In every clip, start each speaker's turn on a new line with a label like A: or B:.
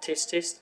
A: Test, test.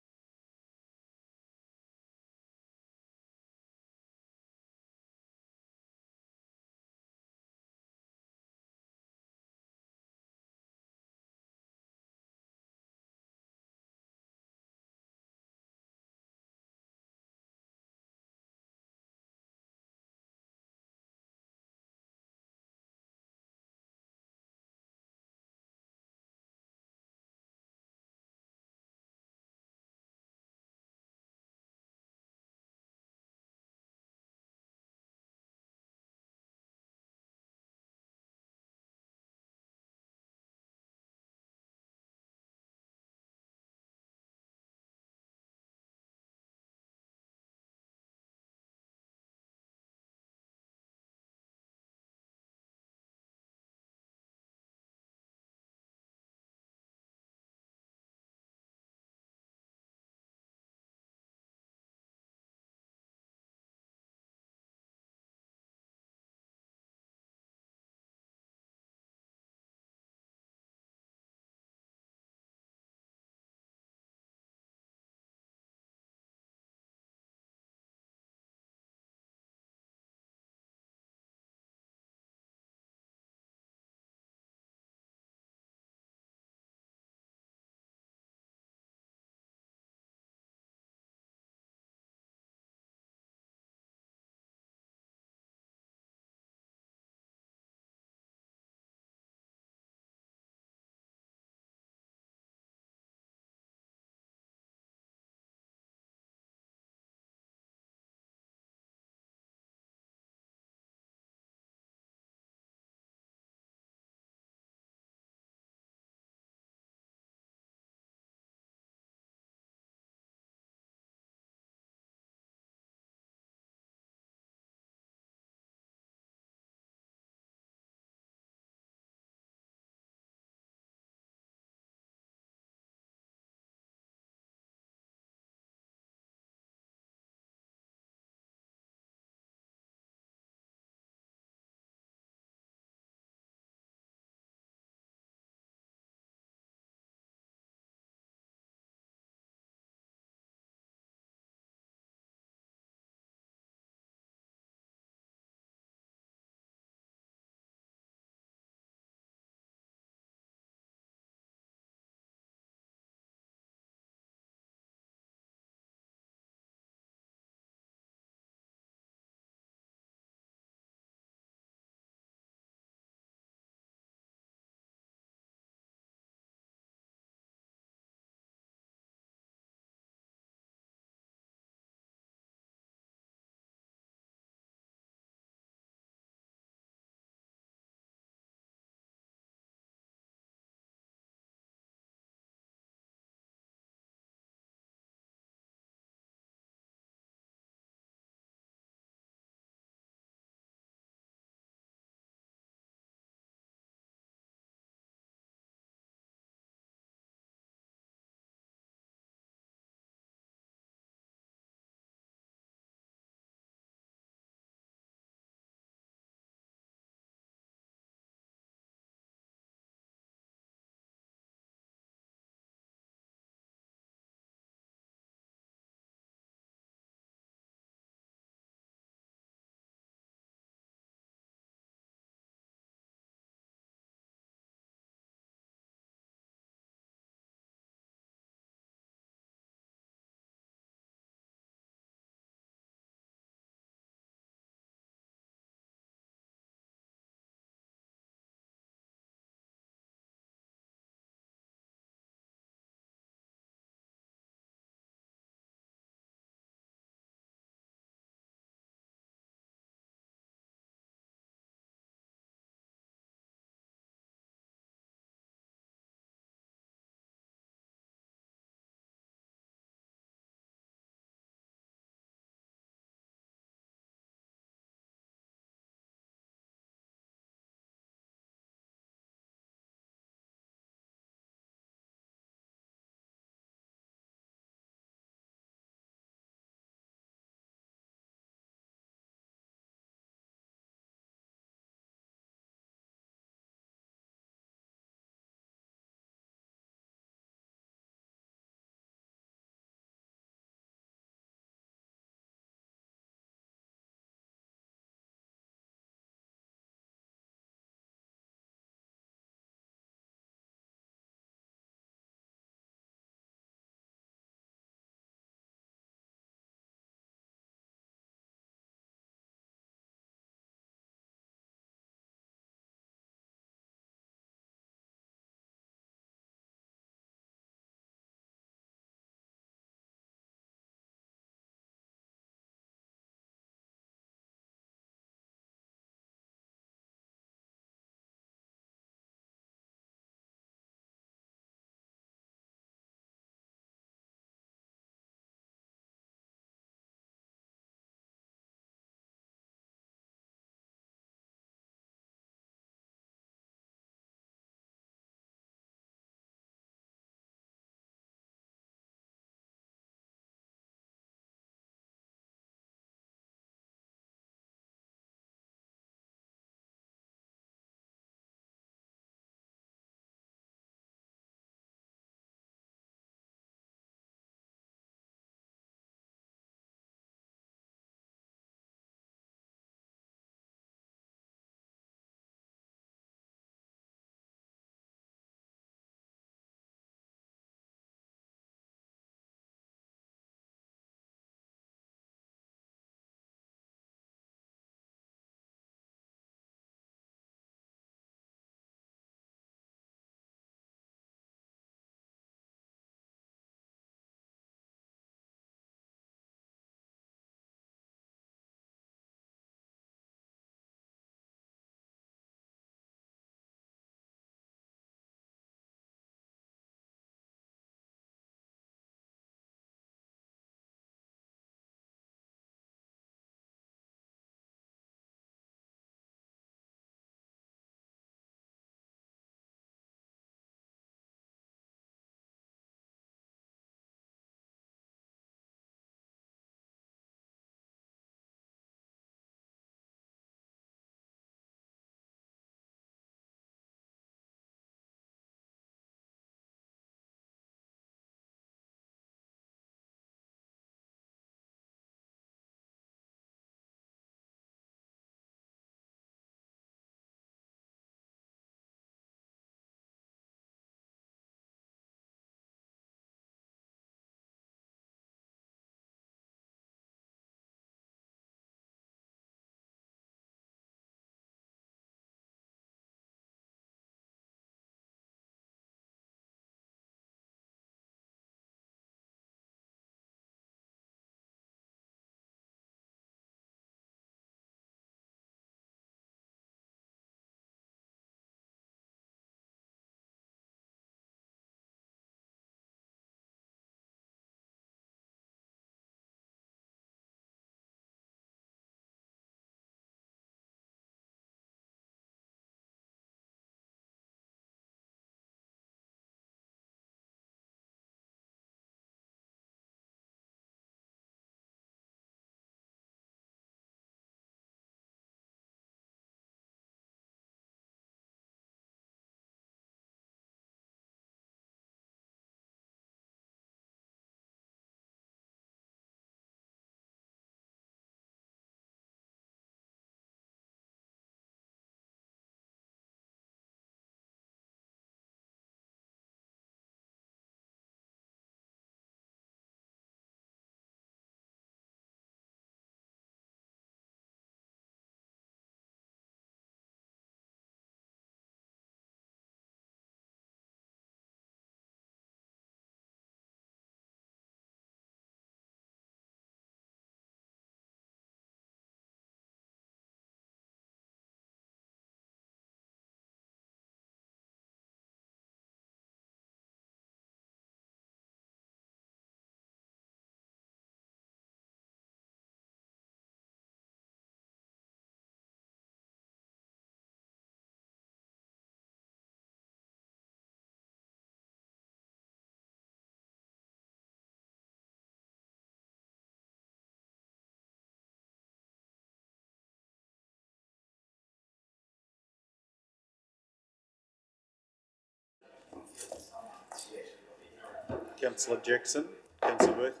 A: Councillor Jackson, Councillor Booth.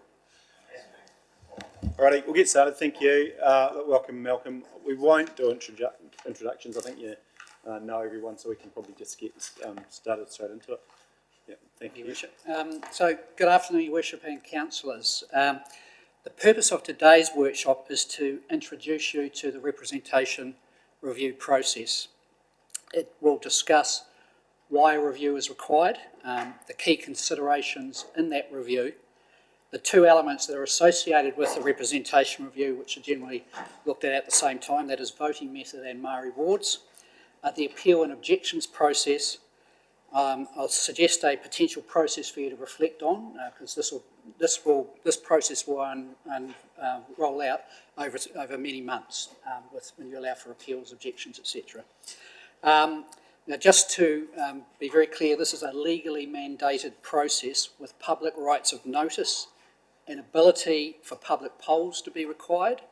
A: Alrighty, we'll get started. Thank you. Welcome, Malcolm. We won't do introductions. I think you know everyone, so we can probably just get started straight into it. Yeah, thank you.
B: So, good afternoon, Your Worship and councillors. The purpose of today's workshop is to introduce you to the representation review process. It will discuss why a review is required, the key considerations in that review, the two elements that are associated with the representation review, which are generally looked at the same time, that is voting method and Maori wards, the appeal and objections process. I'll suggest a potential process for you to reflect on, because this process will roll out over many months, when you allow for appeals, objections, etc. Now, just to be very clear, this is a legally mandated process with public rights of notice and ability for public polls to be required,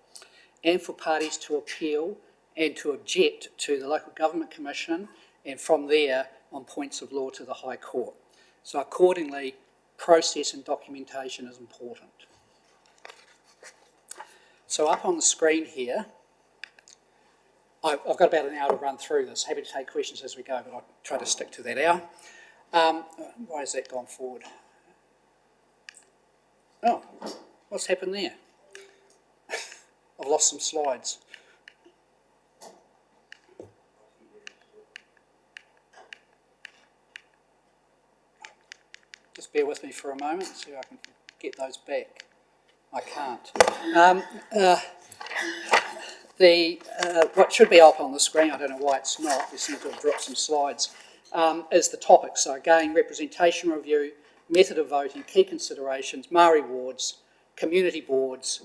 B: and for parties to appeal and to object to the Local Government Commission, and from there on points of law to the High Court. So accordingly, process and documentation is important. So up on the screen here, I've got about an hour to run through this. Happy to take questions as we go, but I'll try to stick to that hour. Why has that gone forward? Oh, what's happened there? I've lost some slides. Just bear with me for a moment, see if I can get those back. I can't. What should be up on the screen, I don't know why it's not, we seem to have dropped some slides, is the topic. So again, representation review, method of voting, key considerations, Maori wards, community boards,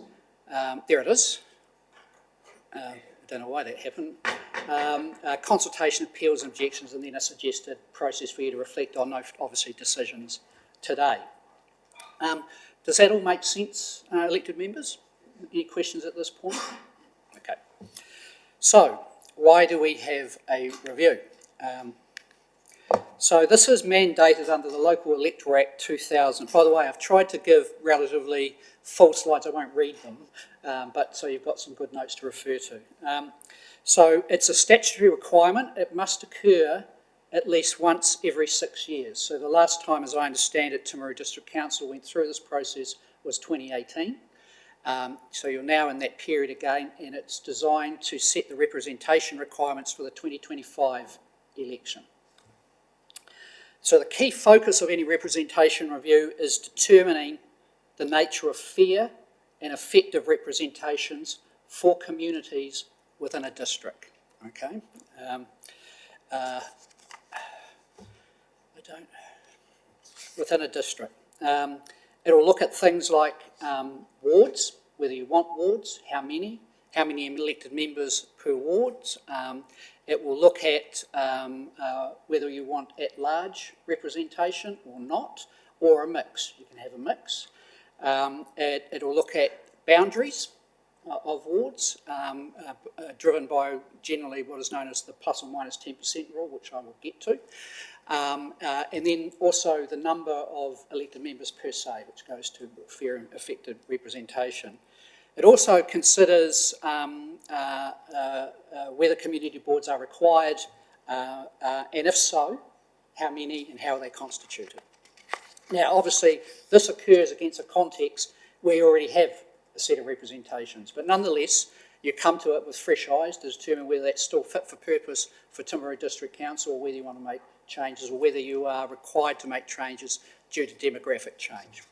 B: there it is. I don't know why that happened. Consultation, appeals and objections, and then a suggested process for you to reflect on, obviously, decisions today. Does that all make sense, elected members? Any questions at this point? Okay. So, why do we have a review? So this is mandated under the Local Electoral Act 2000. By the way, I've tried to give relatively full slides. I won't read them, but so you've got some good notes to refer to. So it's a statutory requirement. It must occur at least once every 6 years. So the last time, as I understand it, Timaru District Council went through this process was 2018. So you're now in that period again, and it's designed to set the representation requirements for the 2025 election. So the key focus of any representation review is determining the nature of fair and effective representations for communities within a district. Okay, within a district. It'll look at things like wards, whether you want wards, how many elected members per wards. It will look at whether you want at-large representation or not, or a mix. You can have a mix. It'll look at boundaries of wards, driven by generally what is known as the plus or minus 10% rule, which I will get to. And then also the number of elected members per se, which goes to fair and effective representation. It also considers whether community boards are required, and if so, how many and how are they constituted. Now, obviously, this occurs against a context where you already have a set of representations, but nonetheless, you come to it with fresh eyes to determine whether that's still fit for purpose for Timaru District Council, or whether you want to make changes, or whether you are required to make changes due to demographic change.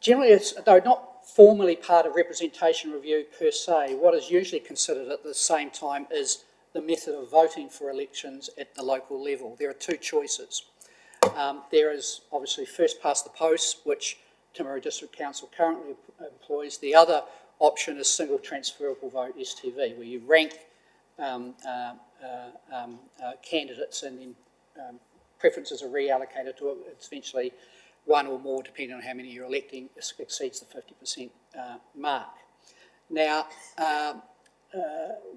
B: Generally, though not formally part of representation review per se, what is usually considered at the same time is the method of voting for elections at the local level. There are two choices. There is obviously first past the post, which Timaru District Council currently employs. The other option is single transferable vote, STV, where you rank candidates and then preferences are reallocated to it. It's eventually one or more, depending on how many you're electing, exceeds the 50% mark. Now,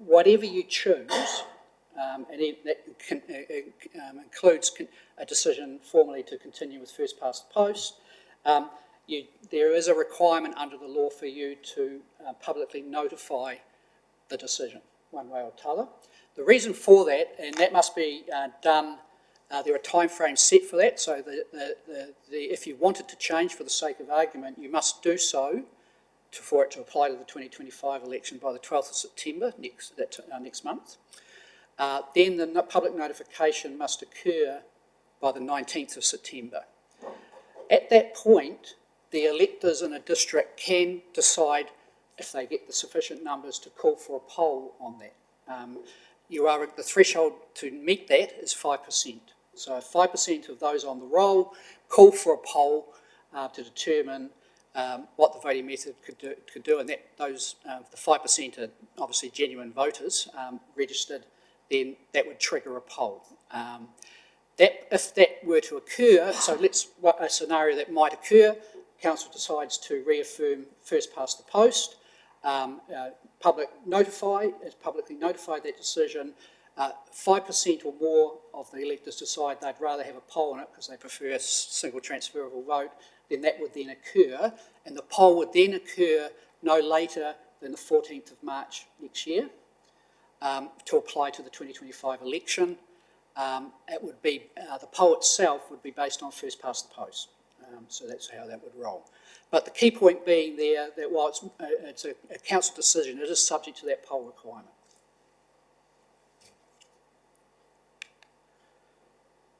B: whatever you choose, includes a decision formally to continue with first past the post. There is a requirement under the law for you to publicly notify the decision, one way or t'other. The reason for that, and that must be done, there are timeframes set for that, so if you wanted to change for the sake of argument, you must do so for it to apply to the 2025 election by the 12th of September, next month. Then the public notification must occur by the 19th of September. At that point, the electors in a district can decide if they get the sufficient numbers to call for a poll on that. The threshold to meet that is 5%. So 5% of those on the roll call for a poll to determine what the voting method could do, and the 5% are obviously genuine voters registered. Then that would trigger a poll. If that were to occur, so a scenario that might occur, council decides to reaffirm first past the post. Publicly notify that decision. 5% or more of the electors decide they'd rather have a poll on it because they prefer a single transferable vote, then that would then occur, and the poll would then occur no later than the 14th of March next year to apply to the 2025 election. It would be, the poll itself would be based on first past the post. So that's how that would roll. But the key point being there that while it's a council decision, it is subject to that poll requirement.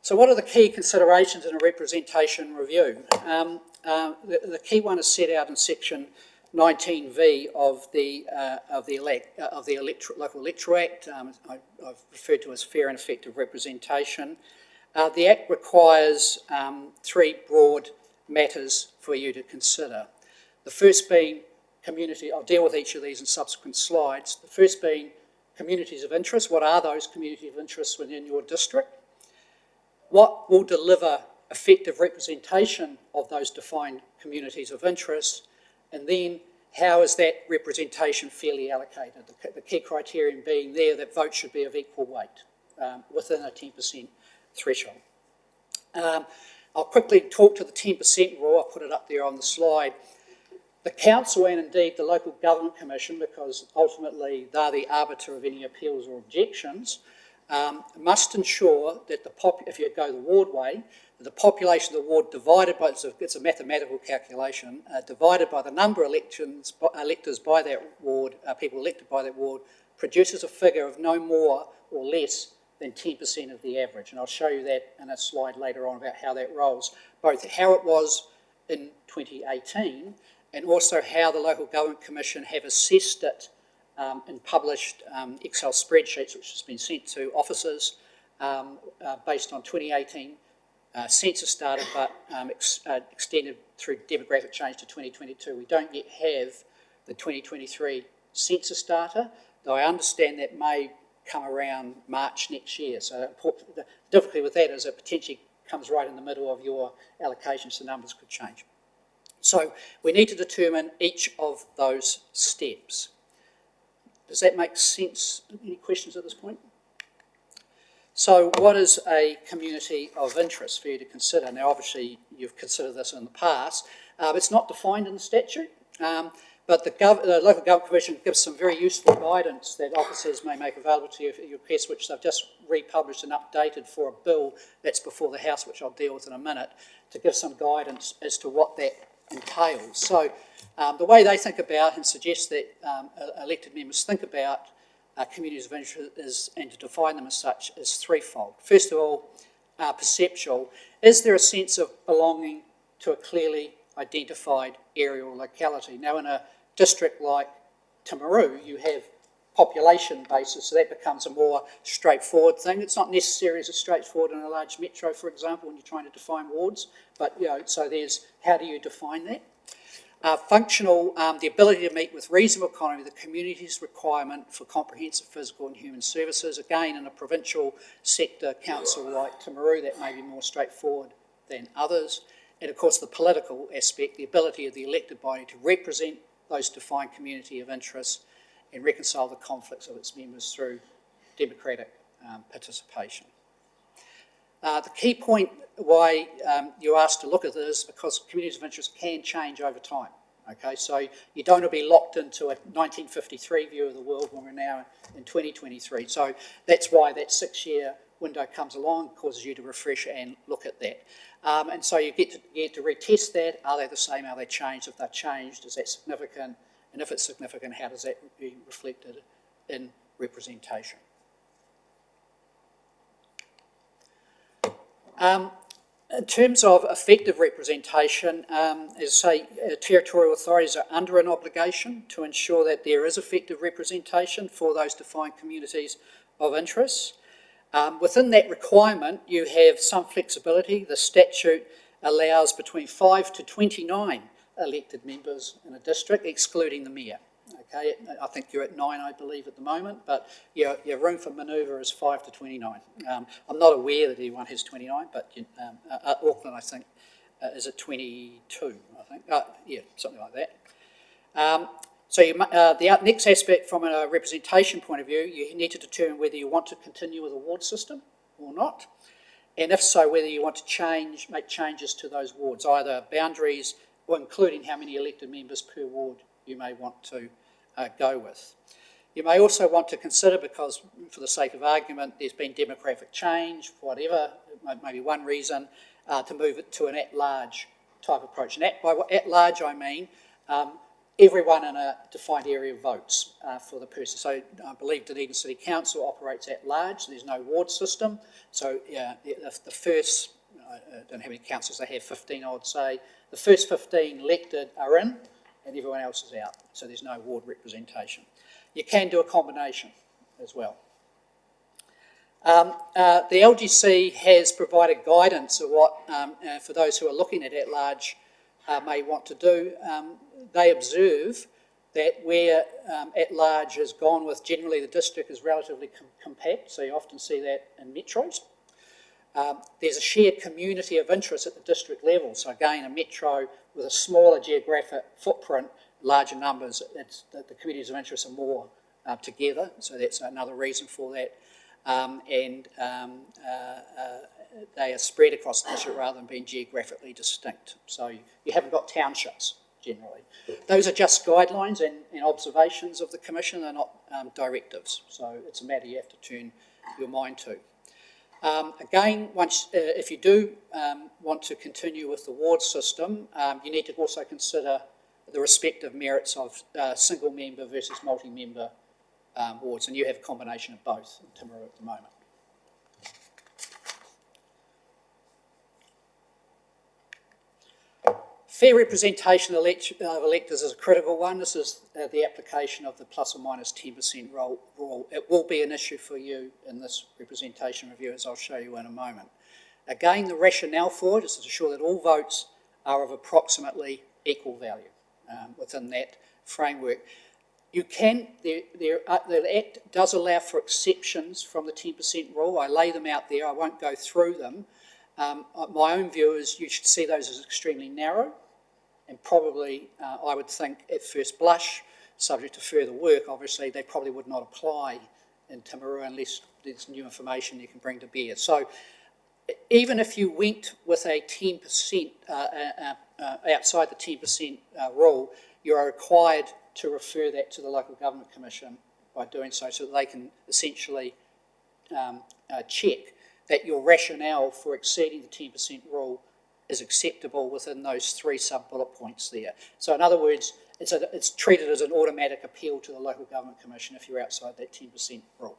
B: So what are the key considerations in a representation review? The key one is set out in section 19V of the Local Electoral Act. I've referred to as fair and effective representation. The Act requires three broad matters for you to consider. The first being community. I'll deal with each of these in subsequent slides. The first being communities of interest. What are those communities of interest within your district? What will deliver effective representation of those defined communities of interest? And then how is that representation fairly allocated? The key criterion being there that votes should be of equal weight within a 10% threshold. I'll quickly talk to the 10% rule. I'll put it up there on the slide. The council and indeed the Local Government Commission, because ultimately they're the arbiter of any appeals or objections, must ensure that if you go the ward way, the population of the ward divided by, it's a mathematical calculation, divided by the number of electors by that ward, people elected by that ward, produces a figure of no more or less than 10% of the average. And I'll show you that in a slide later on about how that rolls, both how it was in 2018 and also how the Local Government Commission have assessed it and published Excel spreadsheets which has been sent to officers based on 2018 census data, but extended through demographic change to 2022. We don't yet have the 2023 census data, though I understand that may come around March next year. So the difficulty with that is it potentially comes right in the middle of your allocation, so numbers could change. So we need to determine each of those steps. Does that make sense? Any questions at this point? So what is a community of interest for you to consider? Now, obviously, you've considered this in the past. It's not defined in the statute, but the Local Government Commission gives some very useful guidance that officers may make available to you at your request, which they've just republished and updated for a bill that's before the House, which I'll deal with in a minute, to give some guidance as to what that entails. So the way they think about and suggest that elected members think about communities of interest and to define them as such is threefold. First of all, perceptual. Is there a sense of belonging to a clearly identified area or locality? Now, in a district like Timaru, you have population basis, so that becomes a more straightforward thing. It's not necessarily as straightforward in a large metro, for example, when you're trying to define wards, but so there's how do you define that? Functional, the ability to meet with reasonable economy the community's requirement for comprehensive physical and human services. Again, in a provincial sector council like Timaru, that may be more straightforward than others. And of course, the political aspect, the ability of the elected body to represent those defined community of interest and reconcile the conflicts of its members through democratic participation. The key point why you're asked to look at this is because communities of interest can change over time. Okay, so you don't want to be locked into a 1953 view of the world when we're now in 2023. So that's why that 6-year window comes along, causes you to refresh and look at that. And so you get to retest that. Are they the same? Are they changed? If they're changed, is that significant? And if it's significant, how does that be reflected in representation? In terms of effective representation, as I say, territorial authorities are under an obligation to ensure that there is effective representation for those defined communities of interest. Within that requirement, you have some flexibility. The statute allows between 5 to 29 elected members in a district, excluding the mayor. Okay, I think you're at 9, I believe, at the moment, but your room for manoeuvre is 5 to 29. I'm not aware that anyone has 29, but Auckland, I think, is at 22, I think. Yeah, something like that. The next aspect from a representation point of view, you need to determine whether you want to continue with a ward system or not, and if so, whether you want to make changes to those wards, either boundaries or including how many elected members per ward you may want to go with. You may also want to consider, because for the sake of argument, there's been demographic change, whatever, maybe one reason, to move it to an at-large type approach. And by at-large I mean everyone in a defined area votes for the person. So I believe Dunedin City Council operates at large. There's no ward system. So the first, I don't know how many councils they have, 15 I would say, the first 15 elected are in and everyone else is out. So there's no ward representation. You can do a combination as well. The LGC has provided guidance of what, for those who are looking at large, may want to do. They observe that where at large has gone with, generally the district is relatively compact, so you often see that in metros. There's a shared community of interest at the district level, so again a metro with a smaller geographic footprint, larger numbers, the communities of interest are more together, so that's another reason for that. They are spread across the district rather than being geographically distinct. So you haven't got townships, generally. Those are just guidelines and observations of the Commission, they're not directives. So it's a matter you have to turn your mind to. Again, if you do want to continue with the ward system, you need to also consider the respective merits of single member versus multi-member wards, and you have a combination of both in Timaru at the moment. Fair representation of electors is a critical one. This is the application of the plus or minus 10% rule. It will be an issue for you in this representation review, as I'll show you in a moment. Again, the rationale for it is to ensure that all votes are of approximately equal value within that framework. You can, the Act does allow for exceptions from the 10% rule. I lay them out there, I won't go through them. My own view is you should see those as extremely narrow, and probably, I would think at first blush, subject to further work, obviously, they probably would not apply in Timaru unless there's new information you can bring to bear. So even if you went with a 10%, outside the 10% rule, you are required to refer that to the Local Government Commission by doing so that they can essentially check that your rationale for exceeding the 10% rule is acceptable within those 3 sub-bullet points there. So in other words, it's treated as an automatic appeal to the Local Government Commission if you're outside that 10% rule.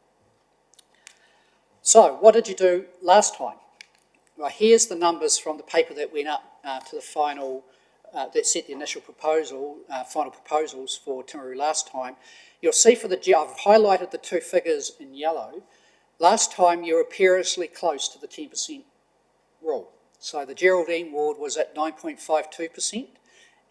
B: So what did you do last time? Well, here's the numbers from the paper that went up to the final, that set the initial proposal, final proposals for Timaru last time. You'll see for I've highlighted the 2 figures in yellow. Last time you were perilously close to the 10% rule. So the Geraldine ward was at 9.52%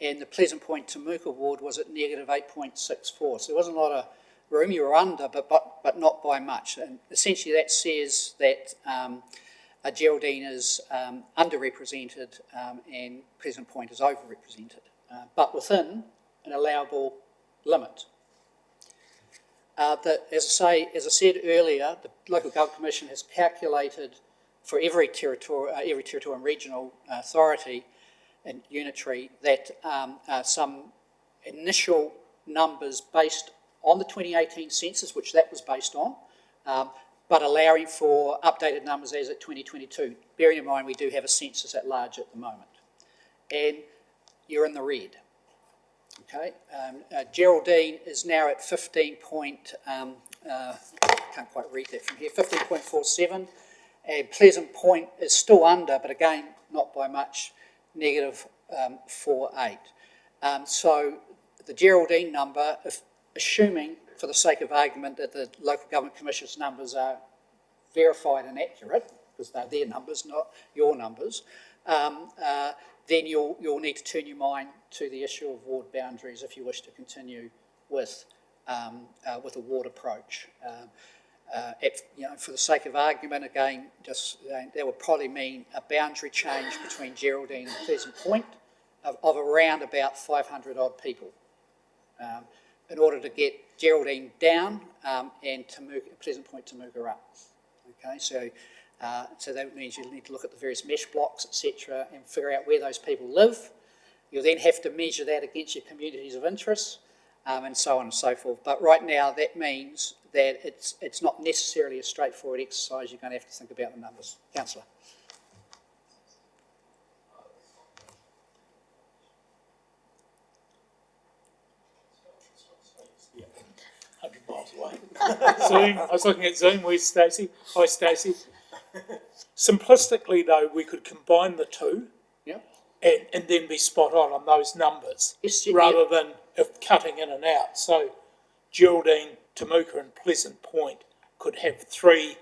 B: and the Pleasant Point Temuka ward was at negative 8.64. So there wasn't a lot of room, you were under, but not by much. And essentially that says that Geraldine is underrepresented and Pleasant Point is overrepresented, but within an allowable limit. As I said earlier, the Local Government Commission has calculated for every territorial and regional authority and unitary that some initial numbers based on the 2018 census, which that was based on, but allowing for updated numbers as at 2022. Bearing in mind we do have a census at large at the moment. And you're in the red. Okay, Geraldine is now at 15 can't quite read that from here, 15.47, and Pleasant Point is still under, but again, not by much, negative 4.8. So the Geraldine number, assuming for the sake of argument that the Local Government Commission's numbers are verified and accurate, because they're their numbers, not your numbers, then you'll need to turn your mind to the issue of ward boundaries if you wish to continue with a ward approach. For the sake of argument, again, that would probably mean a boundary change between Geraldine and Pleasant Point of around about 500 odd people in order to get Geraldine down and Pleasant Point Tamooga up. Okay, so that means you'll need to look at the various mesh blocks, etc., and figure out where those people live. You'll then have to measure that against your communities of interest, and so on and so forth. But right now, that means that it's not necessarily a straightforward exercise. You're going to have to think about the numbers. Councillor.
C: Yeah, 100 miles away. Zoom. I was looking at Zoom. Where's Stacey? Hi, Stacey. Simplistically, though, we could combine the two,
B: Yeah.
C: and then be spot on those numbers,
B: Yes,
C: rather than cutting in and out. So, Geraldine, Tamooga, and Pleasant Point could have three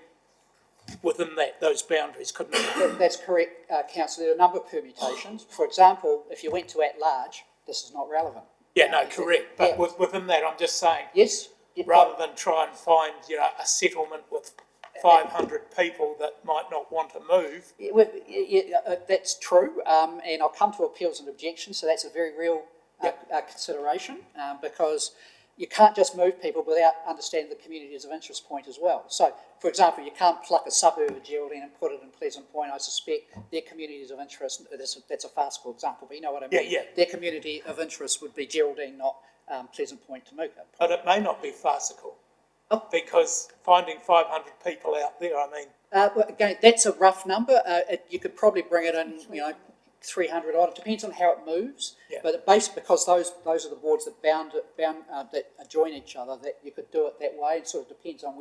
C: within those boundaries, couldn't they?
B: That's correct, Councillor. There are a number of permutations. For example, if you went to at large, this is not relevant.
C: Yeah, no, correct. But
B: Yeah.
C: within that, I'm just saying,
B: Yes.
C: rather than try and find a settlement with 500 people that might not want to move.
B: That's true, and I'll come to appeals and objections, so that's a very real consideration, because you can't just move people without understanding the communities of interest point as well. So, for example, you can't pluck a suburb of Geraldine and put it in Pleasant Point. I suspect their communities of interest, that's a farcical example, but you know what I mean.
C: Yeah.
B: Their community of interest would be Geraldine, not Pleasant Point Tamooga.
C: But it may not be farcical, because finding 500 people out there, I mean...
B: Well, again, that's a rough number. You could probably bring it in, 300 odd. It depends on how it moves.
C: Yeah.
B: But because those are the boards that that join each other, that you could do it that way. It sort of depends on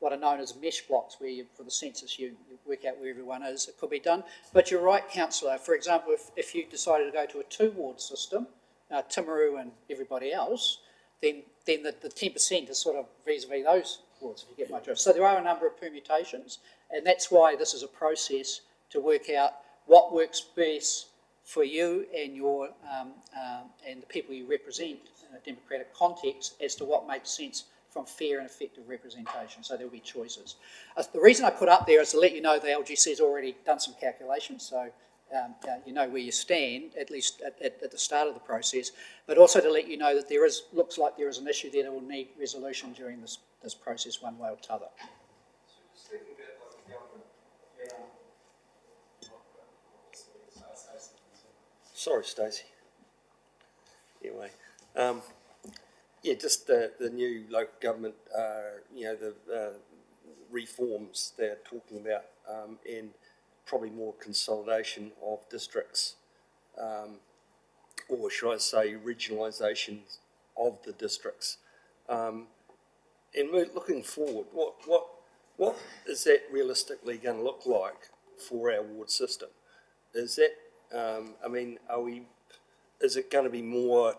B: what are known as mesh blocks, where for the census you work out where everyone is. It could be done. But you're right, Councillor. For example, if you decided to go to a 2-ward system, Timaru and everybody else, then the 10% is sort of vis-a-vis those wards, if you get my drift. So there are a number of permutations, and that's why this is a process to work out what works best for you and your and the people you represent in a democratic context as to what makes sense from fair and effective representation. So there'll be choices. The reason I put up there is to let you know the LGC has already done some calculations, so you know where you stand, at least at the start of the process, but also to let you know that looks like there is an issue there that will need resolution during this process one way or t'other.
D: Sorry, Stacey. Anyway, just the new local government, the reforms they're talking about, and probably more consolidation of districts, or should I say regionalisation of the districts. And we're looking forward, what is that realistically going to look like for our ward system? Is that, is it going to be more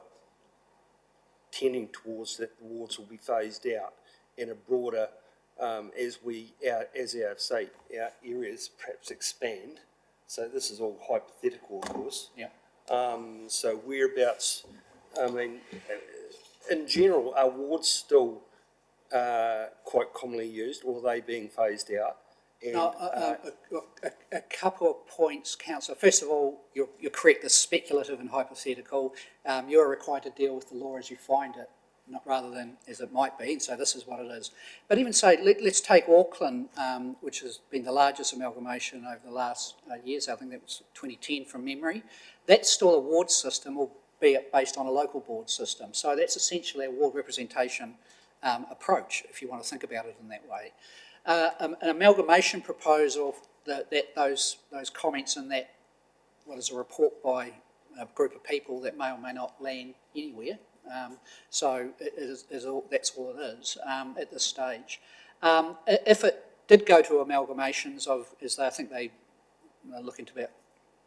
D: tending towards that the wards will be phased out in a broader, as our areas perhaps expand? So this is all hypothetical, of course.
B: Yeah.
D: So whereabouts, in general, are wards still quite commonly used, or are they being phased out? And,
B: a couple of points, Councillor. First of all, you're correct, it's speculative and hypothetical. You're required to deal with the law as you find it, not rather than as it might be, and so this is what it is. But even say, let's take Auckland, which has been the largest amalgamation over the last years. I think that was 2010 from memory. That's still a ward system, albeit based on a local board system. So that's essentially a ward representation approach, if you want to think about it in that way. An amalgamation proposal that those comments in that, what is a report by a group of people that may or may not land anywhere. So that's all it is at this stage. If it did go to amalgamations of, as I think they are looking to about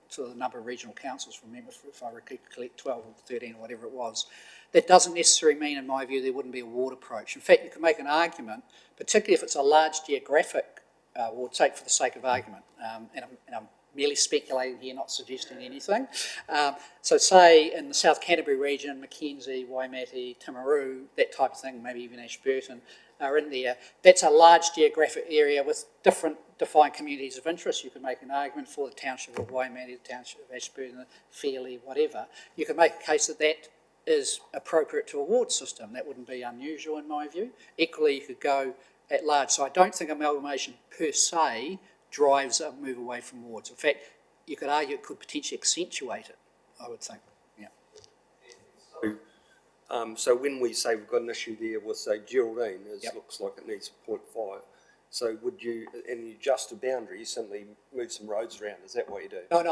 B: sort of the number of regional councils from memory, if I recollect 12 or 13 or whatever it was, that doesn't necessarily mean, in my view, there wouldn't be a ward approach. In fact, you can make an argument, particularly if it's a large geographic ward, take for the sake of argument, and I'm merely speculating here, not suggesting anything. So say in the South Canterbury region, Mackenzie, Waimate, Timaru, that type of thing, maybe even Ashburton are in there. That's a large geographic area with different defined communities of interest. You could make an argument for the township of Waimate, the township of Ashburton, Fairlie, whatever. You could make a case that that is appropriate to a ward system. That wouldn't be unusual in my view. Equally, you could go at large. So I don't think amalgamation per se drives a move away from wards. In fact, you could argue it could potentially accentuate it, I would think. Yeah.
D: So when we say we've got an issue there with, say, Geraldine, it looks like it needs 0.5. So would you, and you adjust the boundary, you simply move some roads around, is that what you do?
B: No,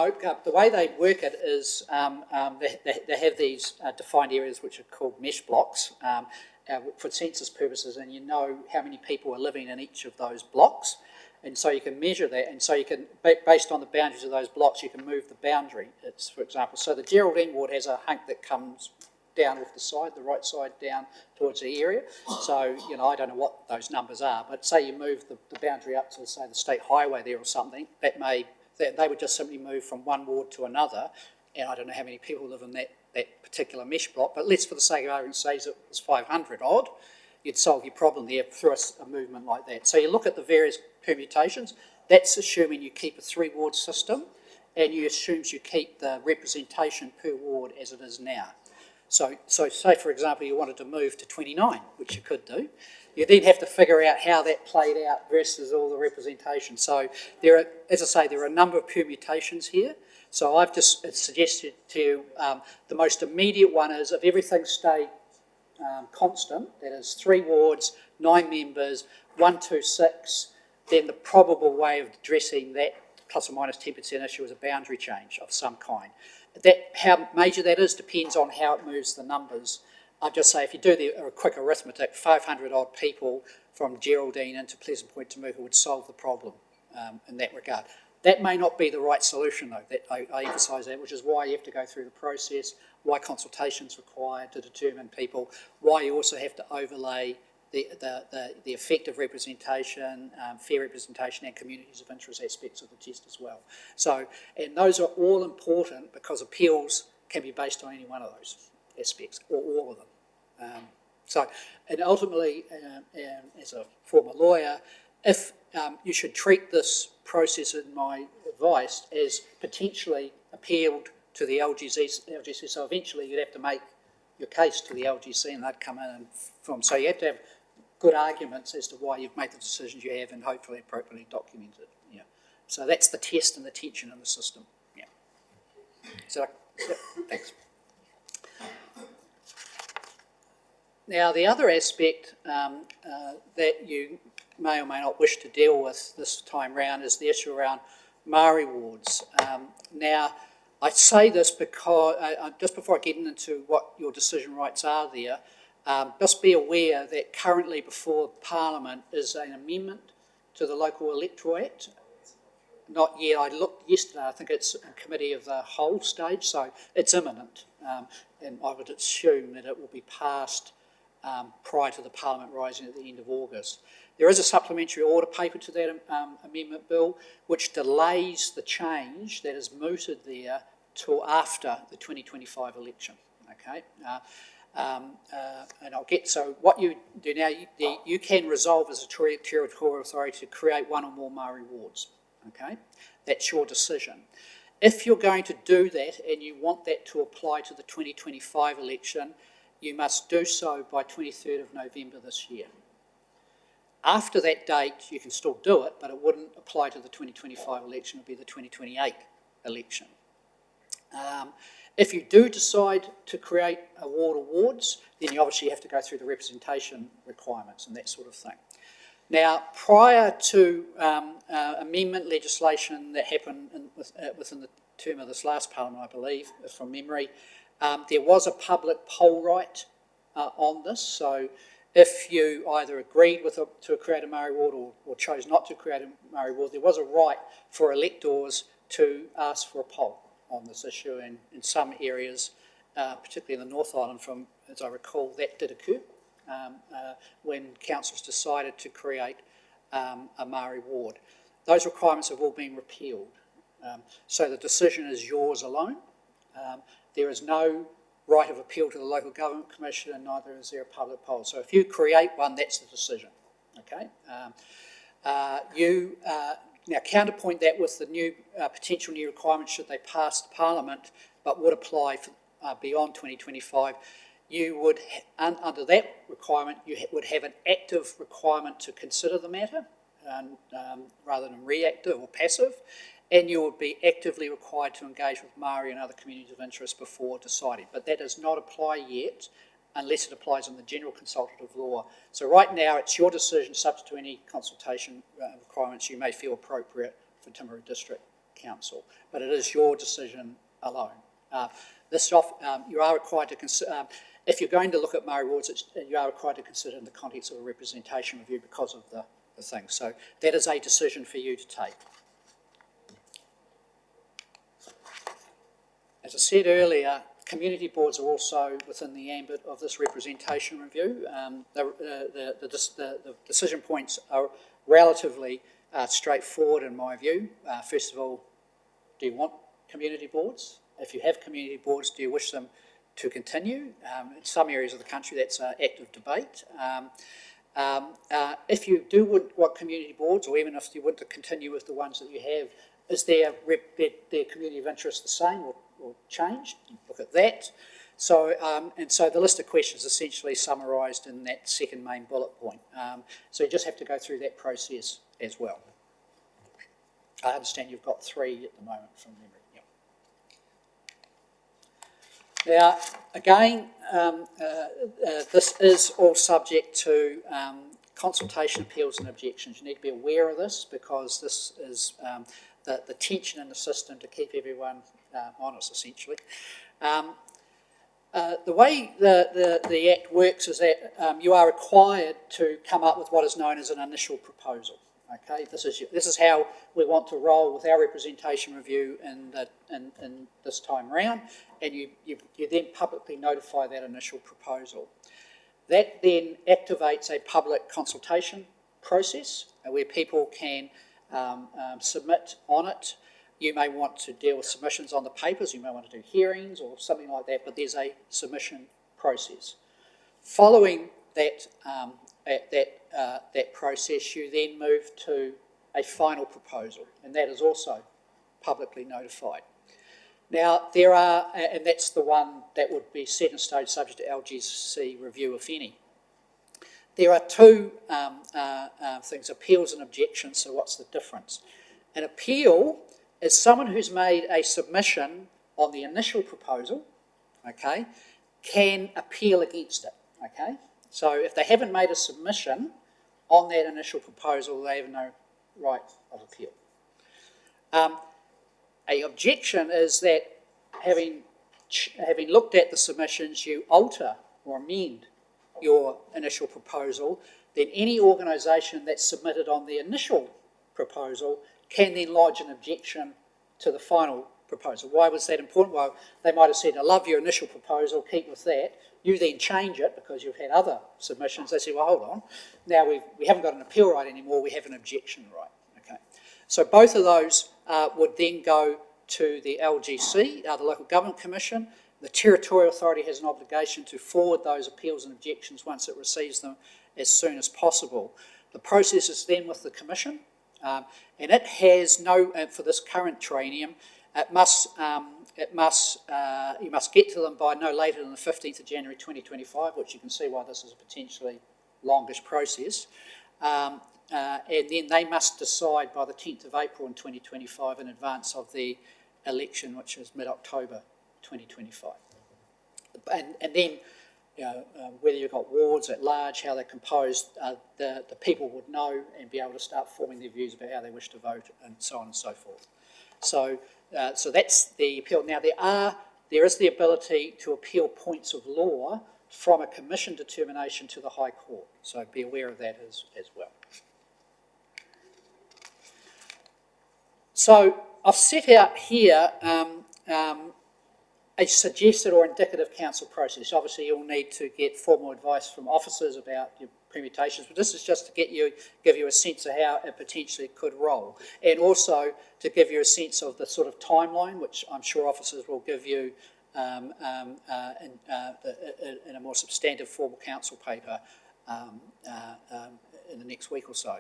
B: the way they work it is they have these defined areas which are called mesh blocks for census purposes, and you know how many people are living in each of those blocks. And so you can measure that, and so you can, based on the boundaries of those blocks, you can move the boundary. It's, for example, so the Geraldine ward has a hunk that comes down off the side, the right side down towards the area. So, you know, I don't know what those numbers are, but say you move the boundary up to, say, the state highway there or something, they would just simply move from one ward to another, and I don't know how many people live in that particular mesh block, but let's, for the sake of argument, say it was 500 odd, you'd solve your problem there through a movement like that. So you look at the various permutations, that's assuming you keep a 3-ward system, and you assumes you keep the representation per ward as it is now. So say, for example, you wanted to move to 29, which you could do. You then have to figure out how that played out versus all the representation. So there are, as I say, there are a number of permutations here. So I've just suggested to you the most immediate one is if everything stayed constant, that is 3 wards, 9 members, 126, then the probable way of addressing that plus or minus 10% issue is a boundary change of some kind. How major that is depends on how it moves the numbers. I'd just say if you do the quick arithmetic, 500 odd people from Geraldine into Pleasant Point to Temuka would solve the problem in that regard. That may not be the right solution though, I emphasise that, which is why you have to go through the process, why consultation is required to determine people, why you also have to overlay the effective representation, fair representation and communities of interest aspects of the test as well. So, and those are all important because appeals can be based on any one of those aspects, or all of them. And ultimately, as a former lawyer, if you should treat this process, in my advice, as potentially appealed to the LGC, so eventually you'd have to make your case to the LGC and they'd come in and form. So you have to have good arguments as to why you've made the decisions you have and hopefully appropriately documented. Yeah. So that's the test and the tension in the system. Yeah. So, thanks. Now, the other aspect that you may or may not wish to deal with this time round is the issue around Māori wards. Now, I say this because, just before I get into what your decision rights are there, just be aware that currently before Parliament is an amendment to the Local Electoral Act. Not yet, I looked yesterday, I think it's a committee of the whole stage, so it's imminent. And I would assume that it will be passed prior to the Parliament rising at the end of August. There is a supplementary order paper to that amendment bill, which delays the change that is mooted there till after the 2025 election. Okay, and I'll get, so what you do now, you can resolve as a territorial authority to create one or more Māori wards. Okay, that's your decision. If you're going to do that and you want that to apply to the 2025 election, you must do so by 23rd of November this year. After that date, you can still do it, but it wouldn't apply to the 2025 election, it would be the 2028 election. If you do decide to create a ward or wards, then you obviously have to go through the representation requirements and that sort of thing. Now, prior to amendment legislation that happened within the term of this last Parliament, I believe, from memory, there was a public poll right on this. So if you either agreed to create a Maori ward or chose not to create a Maori ward, there was a right for electors to ask for a poll on this issue. And in some areas, particularly in the North Island, from as I recall, that did occur when councils decided to create a Maori ward. Those requirements have all been repealed. So the decision is yours alone. There is no right of appeal to the Local Government Commission, and neither is there a public poll. So if you create one, that's the decision. Okay. Now counterpoint that with the new potential new requirements should they pass Parliament, but would apply for, beyond 2025. You would, under that requirement, you would have an active requirement to consider the matter, rather than reactive or passive, and you would be actively required to engage with Māori and other communities of interest before deciding. But that does not apply yet, unless it applies in the general consultative law. So right now, it's your decision, subject to any consultation requirements you may feel appropriate for Timaru District Council. But it is your decision alone. You are required to consider, if you're going to look at Maori wards, you are required to consider in the context of a representation review because of the thing. So that is a decision for you to take. As I said earlier, community boards are also within the ambit of this representation review. The decision points are relatively straightforward in my view. First of all, do you want community boards? If you have community boards, do you wish them to continue? In some areas of the country, that's an active debate. If you do want community boards, or even if you want to continue with the ones that you have, is their community of interest the same or changed? Look at that. So, and so the list of questions is essentially summarised in that second main bullet point. So you just have to go through that process as well. I understand you've got 3 at the moment from memory. Yep. Now, again, this is all subject to consultation, appeals and objections. You need to be aware of this because this is the tension in the system to keep everyone honest, essentially. The way the Act works is that you are required to come up with what is known as an initial proposal. Okay, this is how we want to roll with our representation review in this time round, and you then publicly notify that initial proposal. That then activates a public consultation process where people can submit on it. You may want to deal with submissions on the papers, you may want to do hearings or something like that, but there's a submission process. Following that process, you then move to a final proposal, and that is also publicly notified. Now, there are, and that's the one that would be set in stone subject to LGC review, if any. There are 2 things, appeals and objections, so what's the difference? An appeal is someone who's made a submission on the initial proposal, okay, can appeal against it, okay? So if they haven't made a submission on that initial proposal, they have no right of appeal. A objection is that having looked at the submissions, you alter or amend your initial proposal, then any organisation that's submitted on the initial proposal can then lodge an objection to the final proposal. Why was that important? Well, they might have said, I love your initial proposal, keep with that. You then change it because you've had other submissions. They say, well, hold on. Now we haven't got an appeal right anymore, we have an objection right. Okay. So both of those would then go to the LGC, the Local Government Commission. The Territorial Authority has an obligation to forward those appeals and objections once it receives them as soon as possible. The process is then with the Commission, and it has no, for this current triennium, it must you must get to them by no later than the 15th of January 2025, which you can see why this is a potentially longish process. And then they must decide by the 10th of April in 2025 in advance of the election, which is mid-October 2025. And then, whether you've got wards at large, how they're composed, the people would know and be able to start forming their views about how they wish to vote, and so on and so forth. So that's the appeal. Now, there is the ability to appeal points of law from a commission determination to the High Court. So be aware of that as well. So I've set out here a suggested or indicative council process. Obviously, you'll need to get formal advice from officers about your permutations, but this is just to give you a sense of how it potentially could roll, and also to give you a sense of the sort of timeline, which I'm sure officers will give you in a more substantive formal council paper in the next week or so.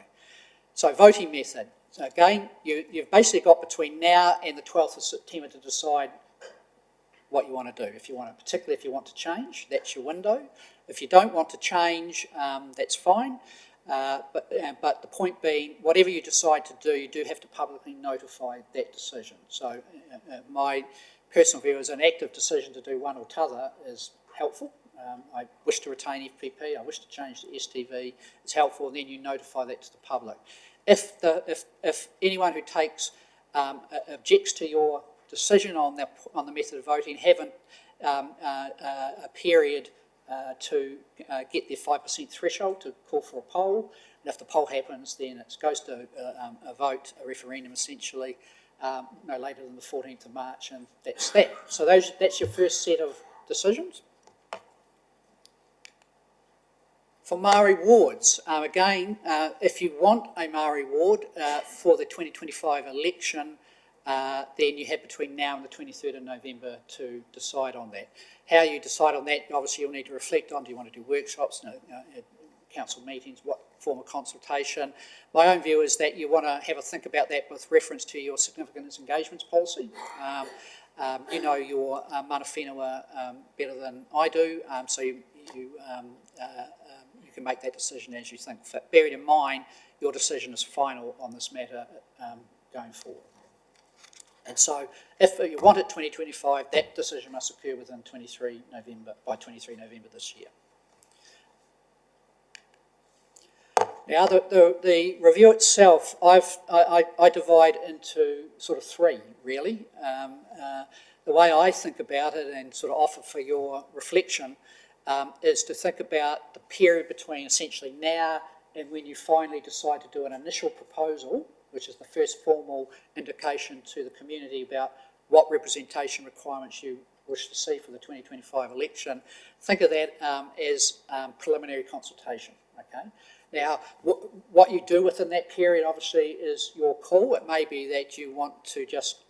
B: So voting method. So again, you've basically got between now and the 12th of September to decide what you want to do. Particularly if you want to change, that's your window. If you don't want to change, that's fine. But the point being, whatever you decide to do, you do have to publicly notify that decision. So my personal view is an active decision to do one or t'other is helpful. I wish to retain FPP, I wish to change to STV, it's helpful, and then you notify that to the public. If anyone who takes objects to your decision on the method of voting haven't a period to get their 5% threshold to call for a poll, and if the poll happens, then it goes to a vote, a referendum essentially, no later than the 14th of March, and that's that. So that's your first set of decisions. For Maori wards, again, if you want a Maori ward for the 2025 election, then you have between now and the 23rd of November to decide on that. How you decide on that, obviously you'll need to reflect on, do you want to do workshops, council meetings, what form of consultation. My own view is that you want to have a think about that with reference to your significance engagements policy. You know your mana whenua better than I do, so you can make that decision as you think fit. Bearing in mind, your decision is final on this matter going forward. And so, if you want it 2025, that decision must occur within by 23 November this year. Now, the review itself, I divide into sort of three, really. The way I think about it and sort of offer for your reflection is to think about the period between essentially now and when you finally decide to do an initial proposal, which is the first formal indication to the community about what representation requirements you wish to see for the 2025 election. Think of that as preliminary consultation, okay? Now, what you do within that period obviously is your call. It may be that you want to just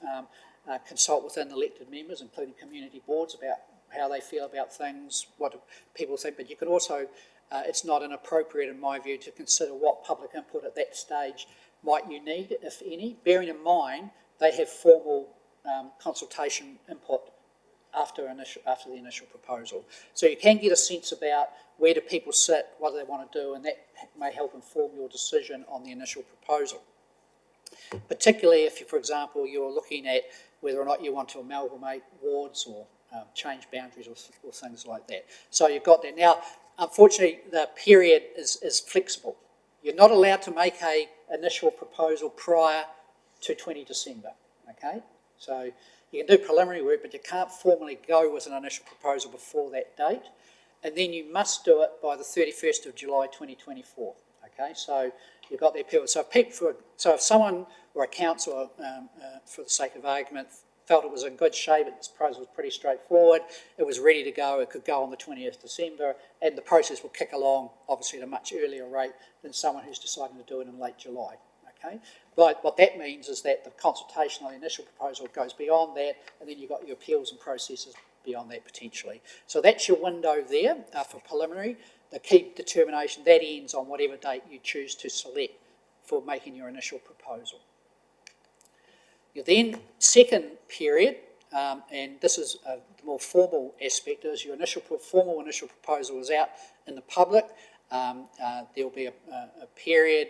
B: consult within elected members, including community boards, about how they feel about things, what people think, but you could also, it's not inappropriate in my view to consider what public input at that stage might you need, if any, bearing in mind they have formal consultation input after the initial proposal. So you can get a sense about where do people sit, what do they want to do, and that may help inform your decision on the initial proposal. Particularly if, for example, you're looking at whether or not you want to amalgamate wards or change boundaries or things like that. So you've got that. Now, unfortunately, the period is flexible. You're not allowed to make an initial proposal prior to 20 December, okay? So you can do preliminary work, but you can't formally go with an initial proposal before that date. And then you must do it by the 31st of July 2024, okay? So you've got the appeal. So if someone or a council, for the sake of argument, felt it was in good shape, this proposal was pretty straightforward, it was ready to go, it could go on the 20th December, and the process will kick along, obviously, at a much earlier rate than someone who's deciding to do it in late July, okay? But what that means is that the consultation on the initial proposal goes beyond that, and then you've got your appeals and processes beyond that potentially. So that's your window there for preliminary. The key determination, that ends on whatever date you choose to select for making your initial proposal. Your then second period and this is the more formal aspect, is your formal initial proposal is out in the public. There will be a period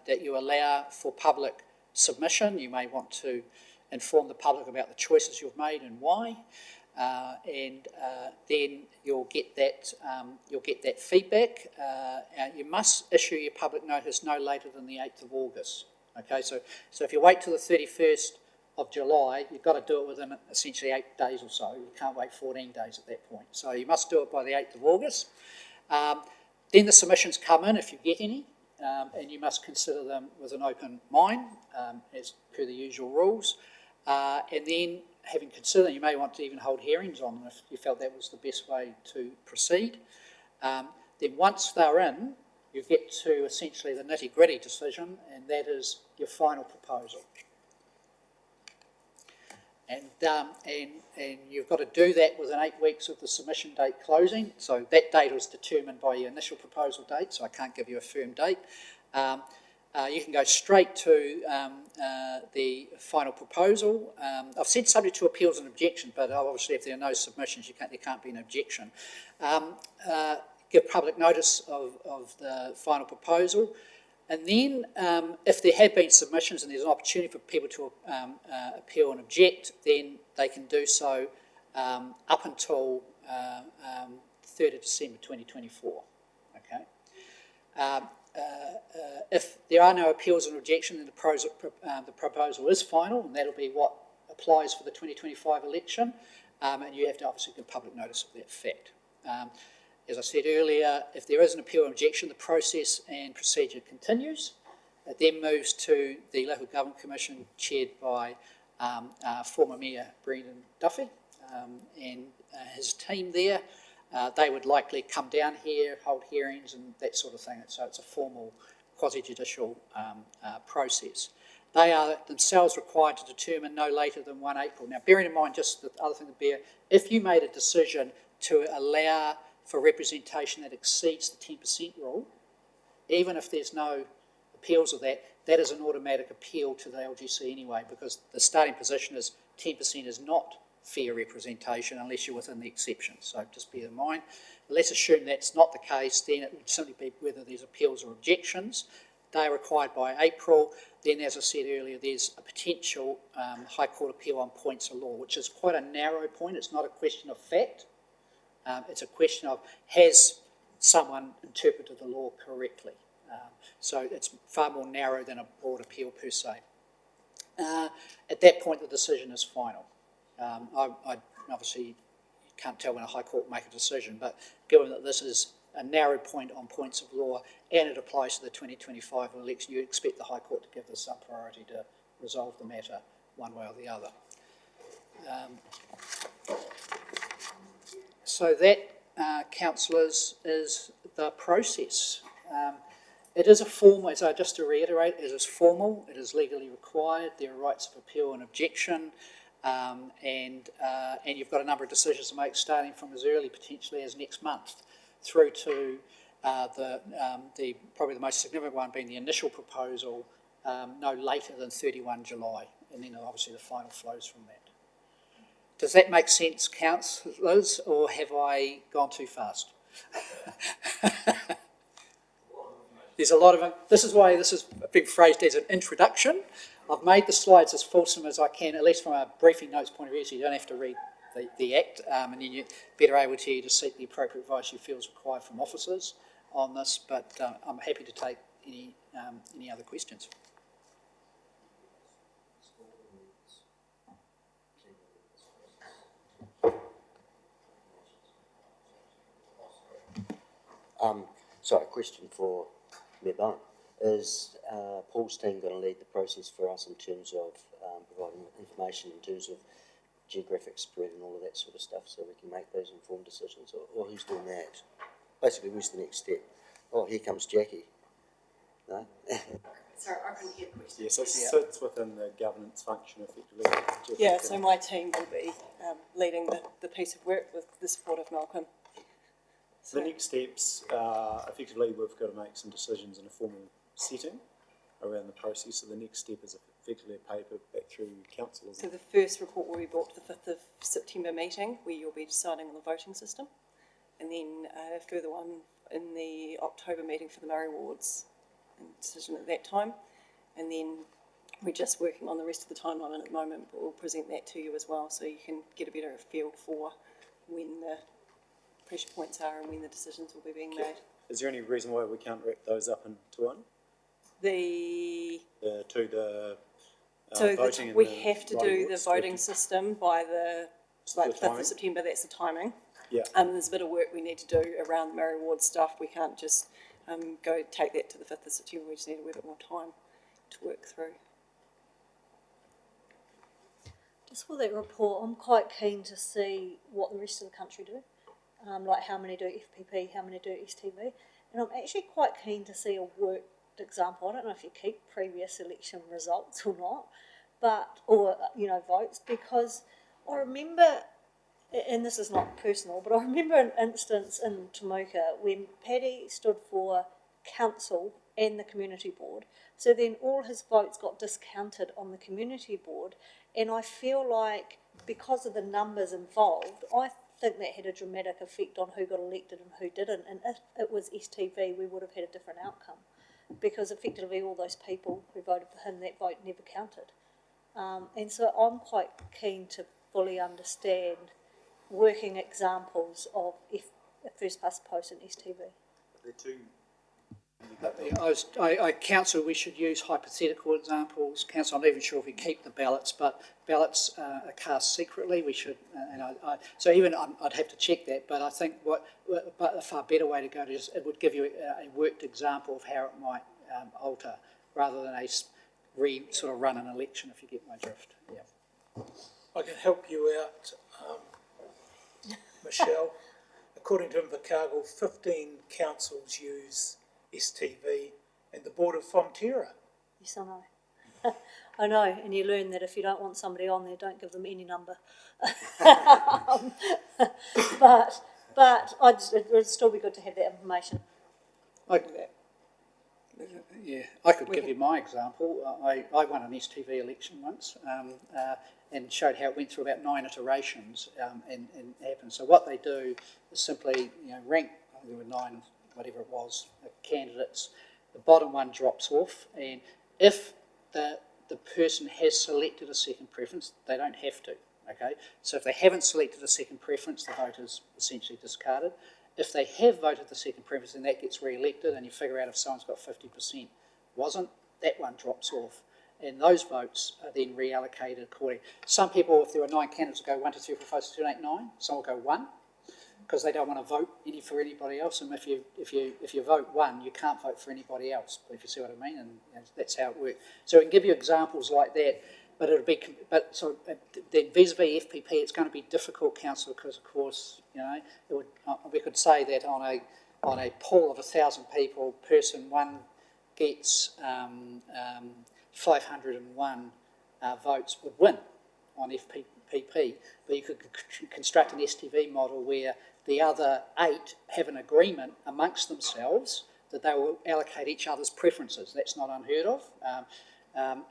B: that you allow for public submission. You may want to inform the public about the choices you've made and why, and then you'll get that feedback. You must issue your public notice no later than the 8th of August. Okay, so if you wait till the 31st of July, you've got to do it within essentially 8 days or so. You can't wait 14 days at that point. So you must do it by the 8th of August. Then the submissions come in, if you get any, and you must consider them with an open mind, as per the usual rules. And then, having considered, you may want to even hold hearings on them if you felt that was the best way to proceed. Then once they're in, you get to essentially the nitty-gritty decision, and that is your final proposal. And you've got to do that within 8 weeks of the submission date closing. So that date was determined by your initial proposal date, so I can't give you a firm date. You can go straight to the final proposal. I've said subject to appeals and objections, but obviously if there are no submissions, there can't be an objection. Give public notice of the final proposal. And then, if there have been submissions and there's an opportunity for people to appeal and object, then they can do so up until 3rd of December 2024. Okay. If there are no appeals and objections, then the proposal is final, and that'll be what applies for the 2025 election, and you have to obviously give public notice of that fact. As I said earlier, if there is an appeal or objection, the process and procedure continues. It then moves to the Local Government Commission, chaired by former Mayor Brendan Duffy and his team there. They would likely come down here, hold hearings and that sort of thing. So it's a formal quasi-judicial process. They are themselves required to determine no later than 1 April. Now, bearing in mind, just the other thing to bear, if you made a decision to allow for representation that exceeds the 10% rule, even if there's no appeals of that, that is an automatic appeal to the LGC anyway, because the starting position is 10% is not fair representation unless you're within the exception. So just bear in mind. Let's assume that's not the case, then it would simply be whether there's appeals or objections. They are required by April. Then, as I said earlier, there's a potential High Court appeal on points of law, which is quite a narrow point. It's not a question of fact. It's a question of, has someone interpreted the law correctly? So it's far more narrow than a broad appeal per se. At that point, the decision is final. I obviously can't tell when a High Court will make a decision, but given that this is a narrow point on points of law and it applies to the 2025 election, you expect the High Court to give this some priority to resolve the matter one way or the other. So that, councillors, is the process. It is a formal, so just to reiterate, it is formal, it is legally required, there are rights of appeal and objection, and you've got a number of decisions to make, starting from as early potentially as next month through to probably the most significant one being the initial proposal no later than 31 July, and then obviously the final flows from that. Does that make sense, councillors, or have I gone too fast? There's a lot of, this is why this is being phrased as an introduction. I've made the slides as fulsome as I can, at least from a briefing notes point of view, so you don't have to read the Act, and then you're better able to seek the appropriate advice you feel is required from officers on this, but I'm happy to take any other questions.
E: So a question for Mayor Bowen. Is Paul's team going to lead the process for us in terms of providing information in terms of geographic spread and all of that sort of stuff, so we can make those informed decisions, or who's doing that? Basically, what's the next step? Oh, here comes Jackie. No?
F: Sorry, I couldn't hear the question.
A: Yes, it sits within the governance function effectively.
F: Yeah, so my team will be leading the piece of work with the support of Malcolm.
A: The next steps, effectively, we've got to make some decisions in a formal setting around the process. So the next step is effectively a paper back through council,
F: So
A: isn't it?
F: the first report will be brought to the 5th of September meeting, where you'll be deciding on the voting system. And then a further one in the October meeting for the Murray Wards, and decision at that time. And then we're just working on the rest of the timeline at the moment, but we'll present that to you as well, so you can get a better feel for when the pressure points are and when the decisions will be being made.
A: Is there any reason why we can't wrap those up into one?
F: The So
A: voting and
F: we
A: the
F: have to
A: Murray
F: do the
A: Wards,
F: voting system by the, like,
A: the
F: 5th
A: timing?
F: of September, that's the timing.
A: Yeah.
F: There's a bit of work we need to do around the Murray Ward stuff, we can't just, go take that to the 5th of September, we just need a wee bit more time to work through.
G: Just for that report, I'm quite keen to see what the rest of the country do, like how many do FPP, how many do STV, and I'm actually quite keen to see a worked example. I don't know if you keep previous election results or not, or votes, because I remember, and this is not personal, but I remember an instance in Temuka when Paddy stood for council and the community board. So then all his votes got discounted on the community board, and I feel like because of the numbers involved, I think that had a dramatic effect on who got elected and who didn't. And if it was STV, we would have had a different outcome, because effectively all those people who voted for him, that vote never counted. And so I'm quite keen to fully understand working examples of first past the post and STV.
A: They're two.
B: Council, we should use hypothetical examples. Council, I'm not even sure if we keep the ballots, but ballots are cast secretly. We should, so even I'd have to check that. But I think but a far better way to go is it would give you a worked example of how it might alter, rather than a sort of run an election. If you get my drift, yeah.
C: I can help you out, Michelle. According to Invercargill, 15 councils use STV and the Board of Fonterra.
G: Yes, I know. I know, and you learn that if you don't want somebody on there, don't give them any number. But it would still be good to have that information.
B: I could give you my example. I won an STV election once and showed how it went through about 9 iterations and happened. So what they do is simply rank, I think there were 9, whatever it was, candidates. The bottom one drops off, and if the person has selected a second preference, they don't have to. Okay, so if they haven't selected a second preference, the vote is essentially discarded. If they have voted the second preference, then that gets re-elected, and you figure out if someone's got 50%. Wasn't, that one drops off. And those votes are then reallocated accordingly. Some people, if there were 9 candidates, will go 1, 2, 3, 4, 5, 6, 7, 8, 9. Some will go 1, because they don't want to vote for anybody else. And if you vote 1, you can't vote for anybody else, if you see what I mean. And that's how it works. So we can give you examples like that. But then vis-a-vis FPP, it's going to be difficult, council, because of course, we could say that on a pool of 1,000 people, person 1 gets 501 votes would win on FPP, but you could construct an STV model where the other 8 have an agreement amongst themselves that they will allocate each other's preferences. That's not unheard of,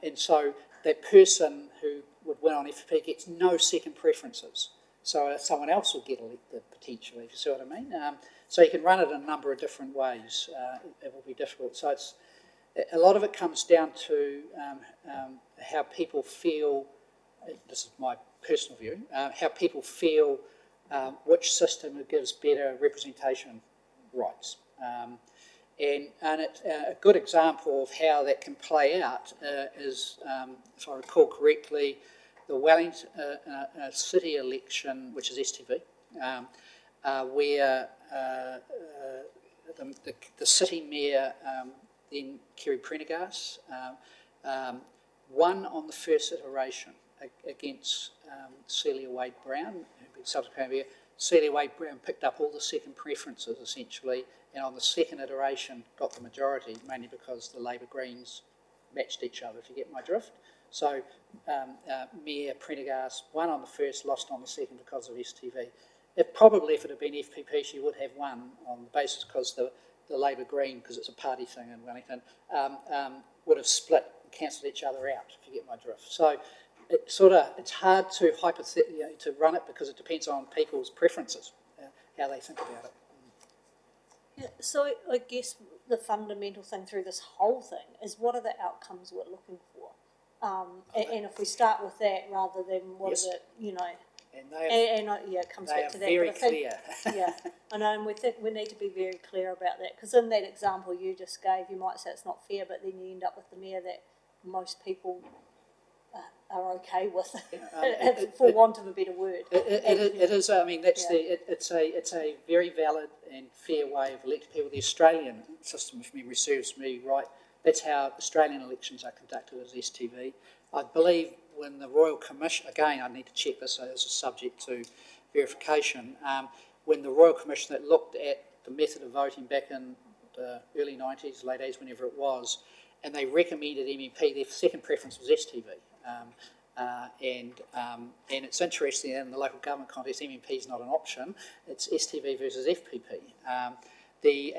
B: and so that person who would win on FPP gets no second preferences. So someone else will get elected potentially, if you see what I mean. So you can run it in a number of different ways. It will be difficult. So a lot of it comes down to how people feel, this is my personal view, how people feel which system gives better representation rights. And a good example of how that can play out is, if I recall correctly, the Wellington city election, which is STV, where the city mayor, then Kerry Prendergast, won on the first iteration against Celia Wade-Brown, who had been subsequently mayor. Celia Wade-Brown picked up all the second preferences, essentially, and on the second iteration got the majority, mainly because the Labour Greens matched each other, if you get my drift. So Mayor Prendergast won on the first, lost on the second because of STV. If it had been FPP, she would have won on the basis because the Labour Green, because it's a party thing in Wellington, would have split. cancel each other out, if you get my drift. So it's hard to to run it because it depends on people's preferences, how they think about it.
G: Yeah, so I guess the fundamental thing through this whole thing is what are the outcomes we're looking for? And if we start with that rather than what
B: Yes.
G: is it, you know,
B: And they
G: it comes
B: they
G: back
B: are
G: to that.
B: very
G: but I think,
B: clear.
G: yeah, I know, and we think we need to be very clear about that, because in that example you just gave, you might say it's not fair, but then you end up with the mayor that most people are okay with, for want of a better word.
B: It is. I mean, that's
G: Yeah.
B: it's a very valid and fair way of electing people. The Australian system, if memory serves me right, that's how Australian elections are conducted as STV. I believe when the Royal Commission, again, I need to check this as a subject to verification. When the Royal Commission that looked at the method of voting back in the early 90s, late 80s, whenever it was, and they recommended MEP, their second preference was STV. And it's interesting in the local government context, MEP is not an option. It's STV versus FPP. The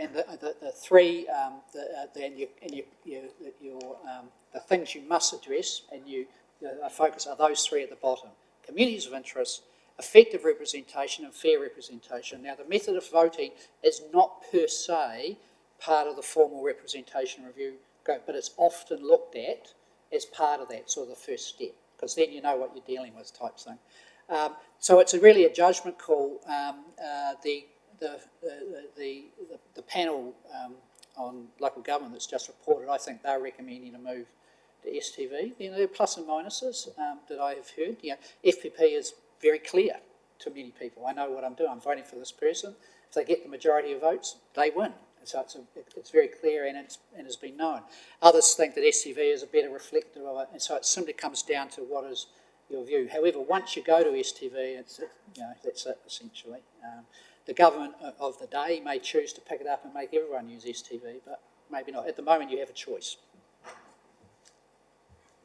B: things you must address and focus are those three at the bottom: communities of interest, effective representation, and fair representation. Now, the method of voting is not per se part of the formal representation review, but it's often looked at as part of that, sort of the first step, because then you know what you're dealing with, type thing. So it's really a judgment call. The panel on local government that's just reported, I think they're recommending a move to STV. You know, there are plus and minuses that I have heard. You know, FPP is very clear to many people. I know what I'm doing. I'm voting for this person. If they get the majority of votes, they win. So it's very clear and has been known. Others think that STV is a better reflector of it, and so it simply comes down to what is your view. However, once you go to STV, that's it essentially. The government of the day may choose to pick it up and make everyone use STV, but maybe not. At the moment, you have a choice.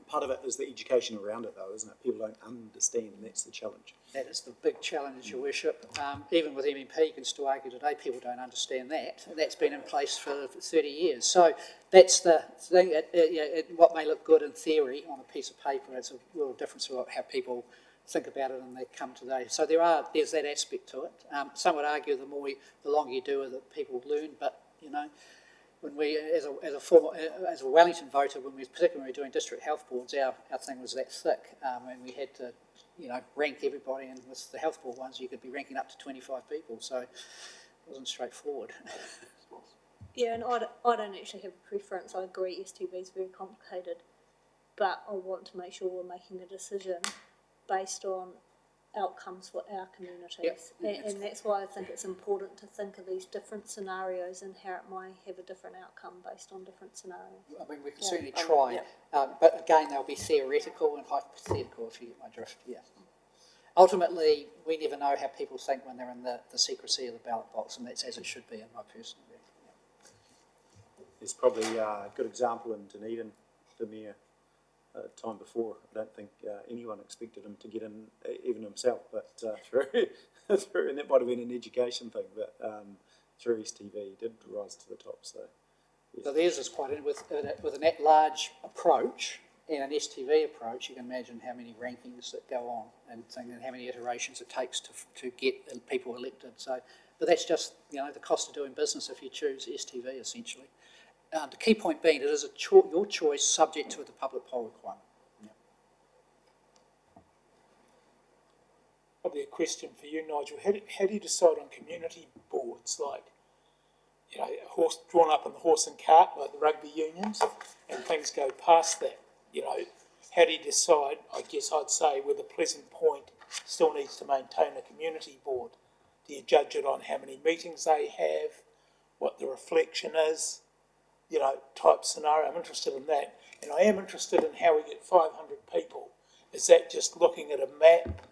A: Part of it is the education around it, though, isn't it? People don't understand, and that's the challenge.
B: That is the big challenge, Your Worship. Even with MEP, you can still argue today people don't understand that. That's been in place for 30 years. So that's the thing. What may look good in theory on a piece of paper, it's a real difference to how people think about it and they come today. So there's that aspect to it. Some would argue the longer you do it, the people learn. But when we, as a Wellington voter, particularly when we were doing district health boards, our thing was that thick, and we had to, rank everybody. And with the health board ones, you could be ranking up to 25 people, so it wasn't straightforward.
G: Yeah, and I don't actually have a preference. I agree STV is very complicated, but I want to make sure we're making a decision based on outcomes for our communities.
B: Yep.
G: And that's why I think it's important to think of these different scenarios and how it might have a different outcome based on different scenarios.
B: I mean, we can certainly try, but again, they'll be theoretical and hypothetical, if you get my drift, yeah. Ultimately, we never know how people think when they're in the secrecy of the ballot box, and that's as it should be, in my personal view. Yeah.
A: There's probably a good example in Dunedin, the mayor, time before. I don't think anyone expected him to get in, even himself, but through, and that might have been an education thing, but through STV he did rise to the top. So, yes.
B: So theirs is quite, with an at-large approach and an STV approach, you can imagine how many rankings that go on and how many iterations it takes to get people elected. So, but that's just the cost of doing business if you choose STV essentially. The key point being it is your choice subject to the public poll requirement. Yeah.
C: Probably a question for you, Nigel. How do you decide on community boards, like, a horse drawn up in the horse and cart, like the rugby unions, and things go past that? How do you decide? I guess I'd say whether Pleasant Point still needs to maintain a community board. Do you judge it on how many meetings they have, what the reflection is? Type scenario. I'm interested in that. And I am interested in how we get 500 people. Is that just looking at a map?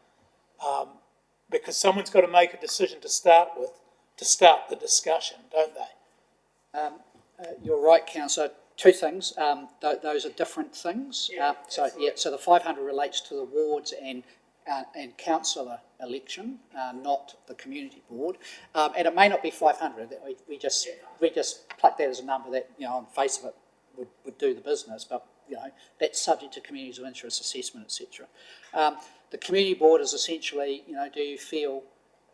C: Because someone's got to make a decision to start with, to start the discussion, don't they?
B: You're right, Councillor. Two things. Those are different things. So the 500 relates to the wards and councillor election, not the community board. And it may not be 500. We just pluck that as a number that on the face of it would do the business. But that's subject to communities of interest assessment, etc. The community board is essentially, do you feel,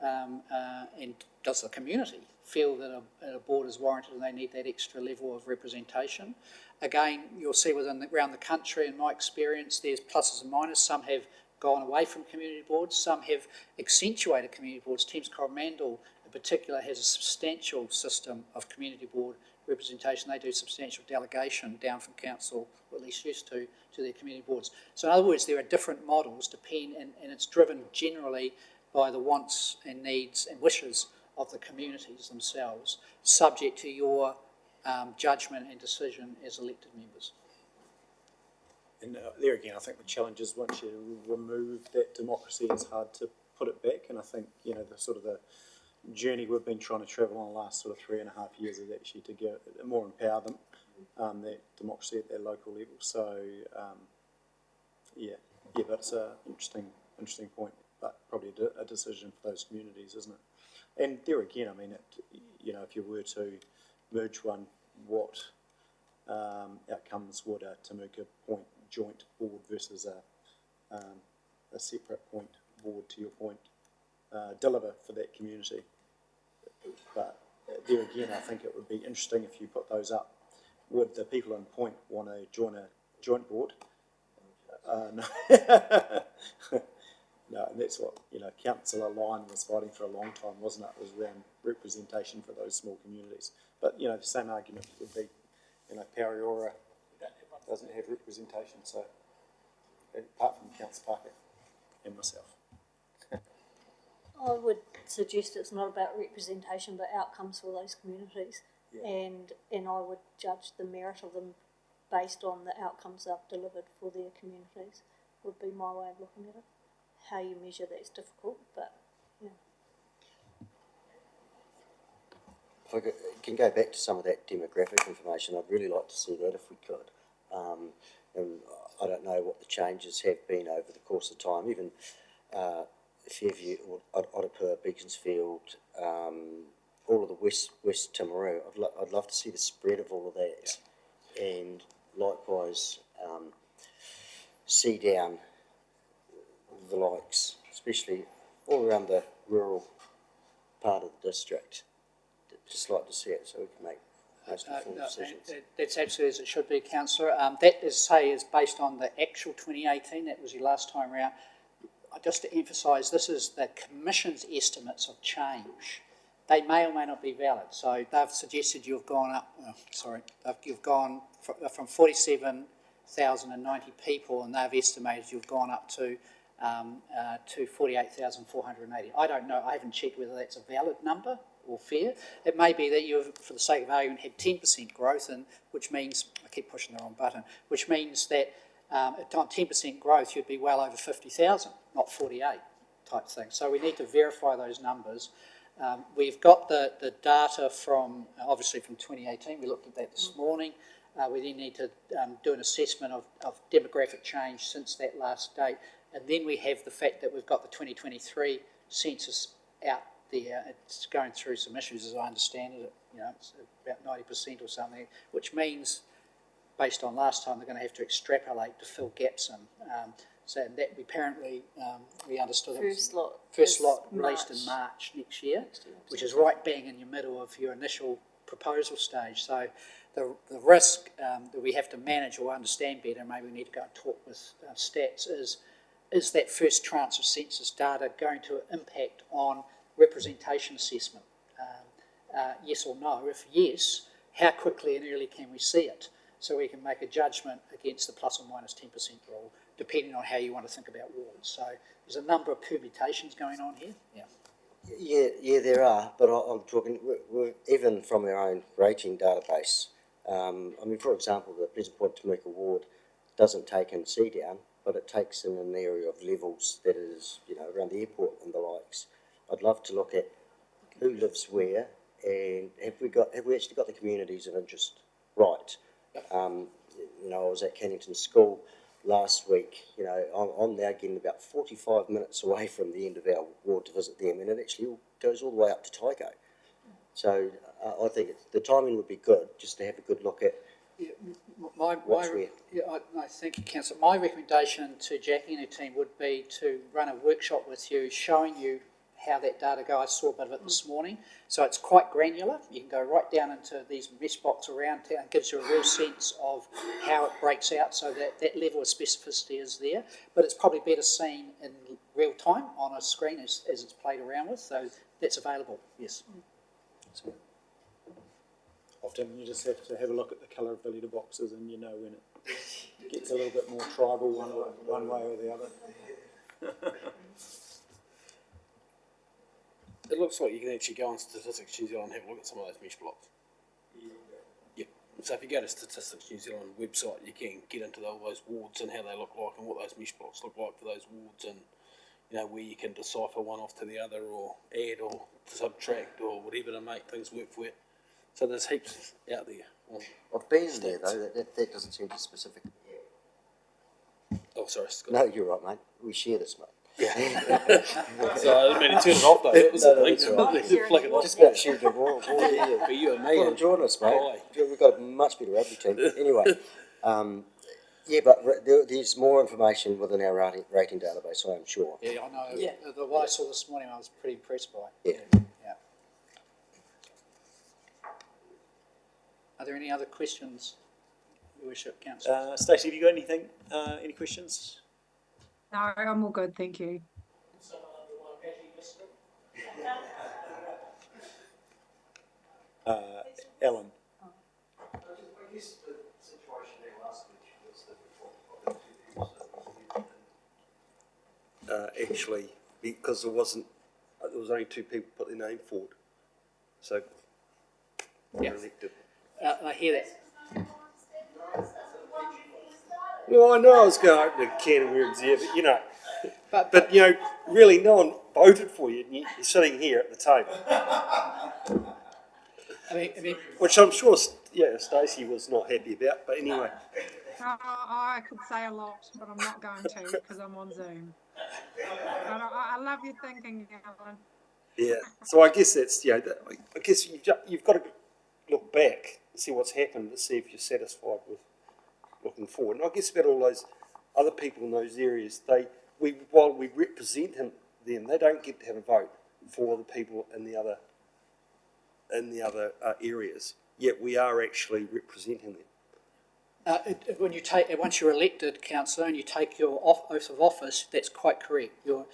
B: and does the community feel that a board is warranted and they need that extra level of representation? Again, you'll see around the country, in my experience, there's pluses and minuses. Some have gone away from community boards, some have accentuated community boards. Thames Coromandel in particular has a substantial system of community board representation. They do substantial delegation down from council, or at least used to their community boards. So in other words, there are different models and it's driven generally by the wants and needs and wishes of the communities themselves, subject to your judgment and decision as elected members.
A: And there again, I think the challenge is once you remove that democracy, it's hard to put it back. And I think, the sort of the journey we've been trying to travel on the last sort of 3.5 years is actually to get more empower them, that democracy at their local level. So, but it's an interesting point, but probably a decision for those communities, isn't it? And there again, I mean, if you were to merge one, what outcomes would a Temuka Point joint board versus a separate point board, to your point, deliver for that community? But there again, I think it would be interesting if you put those up. Would the people in Point want to join a joint board? No. No, and that's what, Councillor Lyon was fighting for a long time, wasn't it? It was around representation for those small communities. But, the same argument would be, Pauriora doesn't have representation, so, apart from Councillor Parker and myself.
G: I would suggest it's not about representation but outcomes for those communities.
A: Yeah.
G: And I would judge the merit of them based on the outcomes they've delivered for their communities, would be my way of looking at it. How you measure that's difficult, but
E: If I can go back to some of that demographic information, I'd really like to see that if we could. And I don't know what the changes have been over the course of time, even Fairview, Otapua, Beaconsfield, all of the West Timaru. I'd love to see the spread of all of that, and likewise see down the likes, especially all around the rural part of the district. Just like to see it so we can make most informed decisions.
B: That's absolutely as it should be, Councillor. That, as I say, is based on the actual 2018. That was your last time round. Just to emphasise, this is the Commission's estimates of change. They may or may not be valid. So they've suggested you've gone up, you've gone from 47,090 people, and they've estimated you've gone up to 48,480. I don't know, I haven't checked whether that's a valid number or fair. It may be that you've, for the sake of argument, had 10% growth, and which means, I keep pushing the wrong button, which means that on 10% growth you'd be well over 50,000, not 48 type thing. So we need to verify those numbers. We've got the data from, obviously from 2018, we looked at that this morning. We then need to do an assessment of demographic change since that last date. And then we have the fact that we've got the 2023 census out there. It's going through some issues, as I understand it. It's about 90% or something, which means, based on last time, they're going to have to extrapolate to fill gaps in. So that apparently we understood
F: First lot
B: released in March next year, which is right bang in your middle of your initial proposal stage. So the risk that we have to manage or understand better, maybe we need to go and talk with stats, is that first tranche of census data going to impact on representation assessment? Yes or no? If yes, how quickly and early can we see it so we can make a judgment against the plus or minus 10% rule, depending on how you want to think about wards? So there's a number of permutations going on here.
E: Yeah, there are, but I'm talking, we're, even from our own rating database. For example, the Pleasant Point Temuka ward doesn't take in C-Down, but it takes in an area of levels that is, around the airport and the likes. I'd love to look at who lives where, and have we actually got the communities of interest right? I was at Cannington School last week. I'm now getting about 45 minutes away from the end of our ward to visit them, and it actually goes all the way up to Tyco. So I think the timing would be good, just to have a good look at What's where?
B: Thank you, Councillor. My recommendation to Jackie and her team would be to run a workshop with you, showing you how that data goes. I saw a bit of it this morning. So it's quite granular. You can go right down into these mesh blocks around town. It gives you a real sense of how it breaks out, so that level of specificity is there. But it's probably better seen in real time on a screen as it's played around with. So that's available, yes. So,
A: Often you just have to have a look at the colour of the letterboxes and you know when it gets a little bit more tribal one way or the other.
H: It looks like you can actually go on Statistics New Zealand and have a look at some of those mesh blocks. Yeah. So if you go to Statistics New Zealand website, you can get into all those wards and how they look like and what those mesh blocks look like for those wards, and you know where you can decipher one off to the other or add or subtract or whatever to make things work for you. So there's heaps out there.
E: I've been there though, that doesn't seem to specific.
H: Oh, sorry, Scott.
E: No, you're right, mate. We share this, mate.
H: So I mean, turn it off though. That was the thing.
E: that's all right.
H: Flick it off.
E: Just about shared the wall here.
H: For you and me.
E: Well,
H: and
E: join us, mate.
H: Aye.
E: We've got a much better rugby team. Anyway, yeah, but there's more information within our rating database, I am sure.
B: yeah, I know.
F: Yeah.
B: What I saw this morning, I was pretty impressed by.
E: Yeah.
B: Yeah. Are there any other questions, Your Worship, Councillor?
A: Stacey, have you got anything, any questions?
I: No, I'm all good, thank you.
A: Ellen?
D: I guess the situation there last week was that actually, because there was only two people put their name forward, so
B: Yeah.
D: elected.
B: I hear that.
D: Well, I know I was going to open a can of worms here, but you know,
B: But
D: you know, really, no one voted for you, and you're sitting here at the table,
B: I mean,
D: which I'm sure, Stacey was not happy about. But anyway,
I: I could say a lot, but I'm not going to because I'm on Zoom. But I love your thinking, Alan.
D: yeah. So I guess that's I guess you've got to look back and see what's happened to see if you're satisfied with looking forward. And I guess about all those other people in those areas, while we represent them, they don't get to have a vote for the people in the other areas. Yet we are actually representing them.
B: when you once you're elected councillor and you take your oath of office, that's quite correct. You're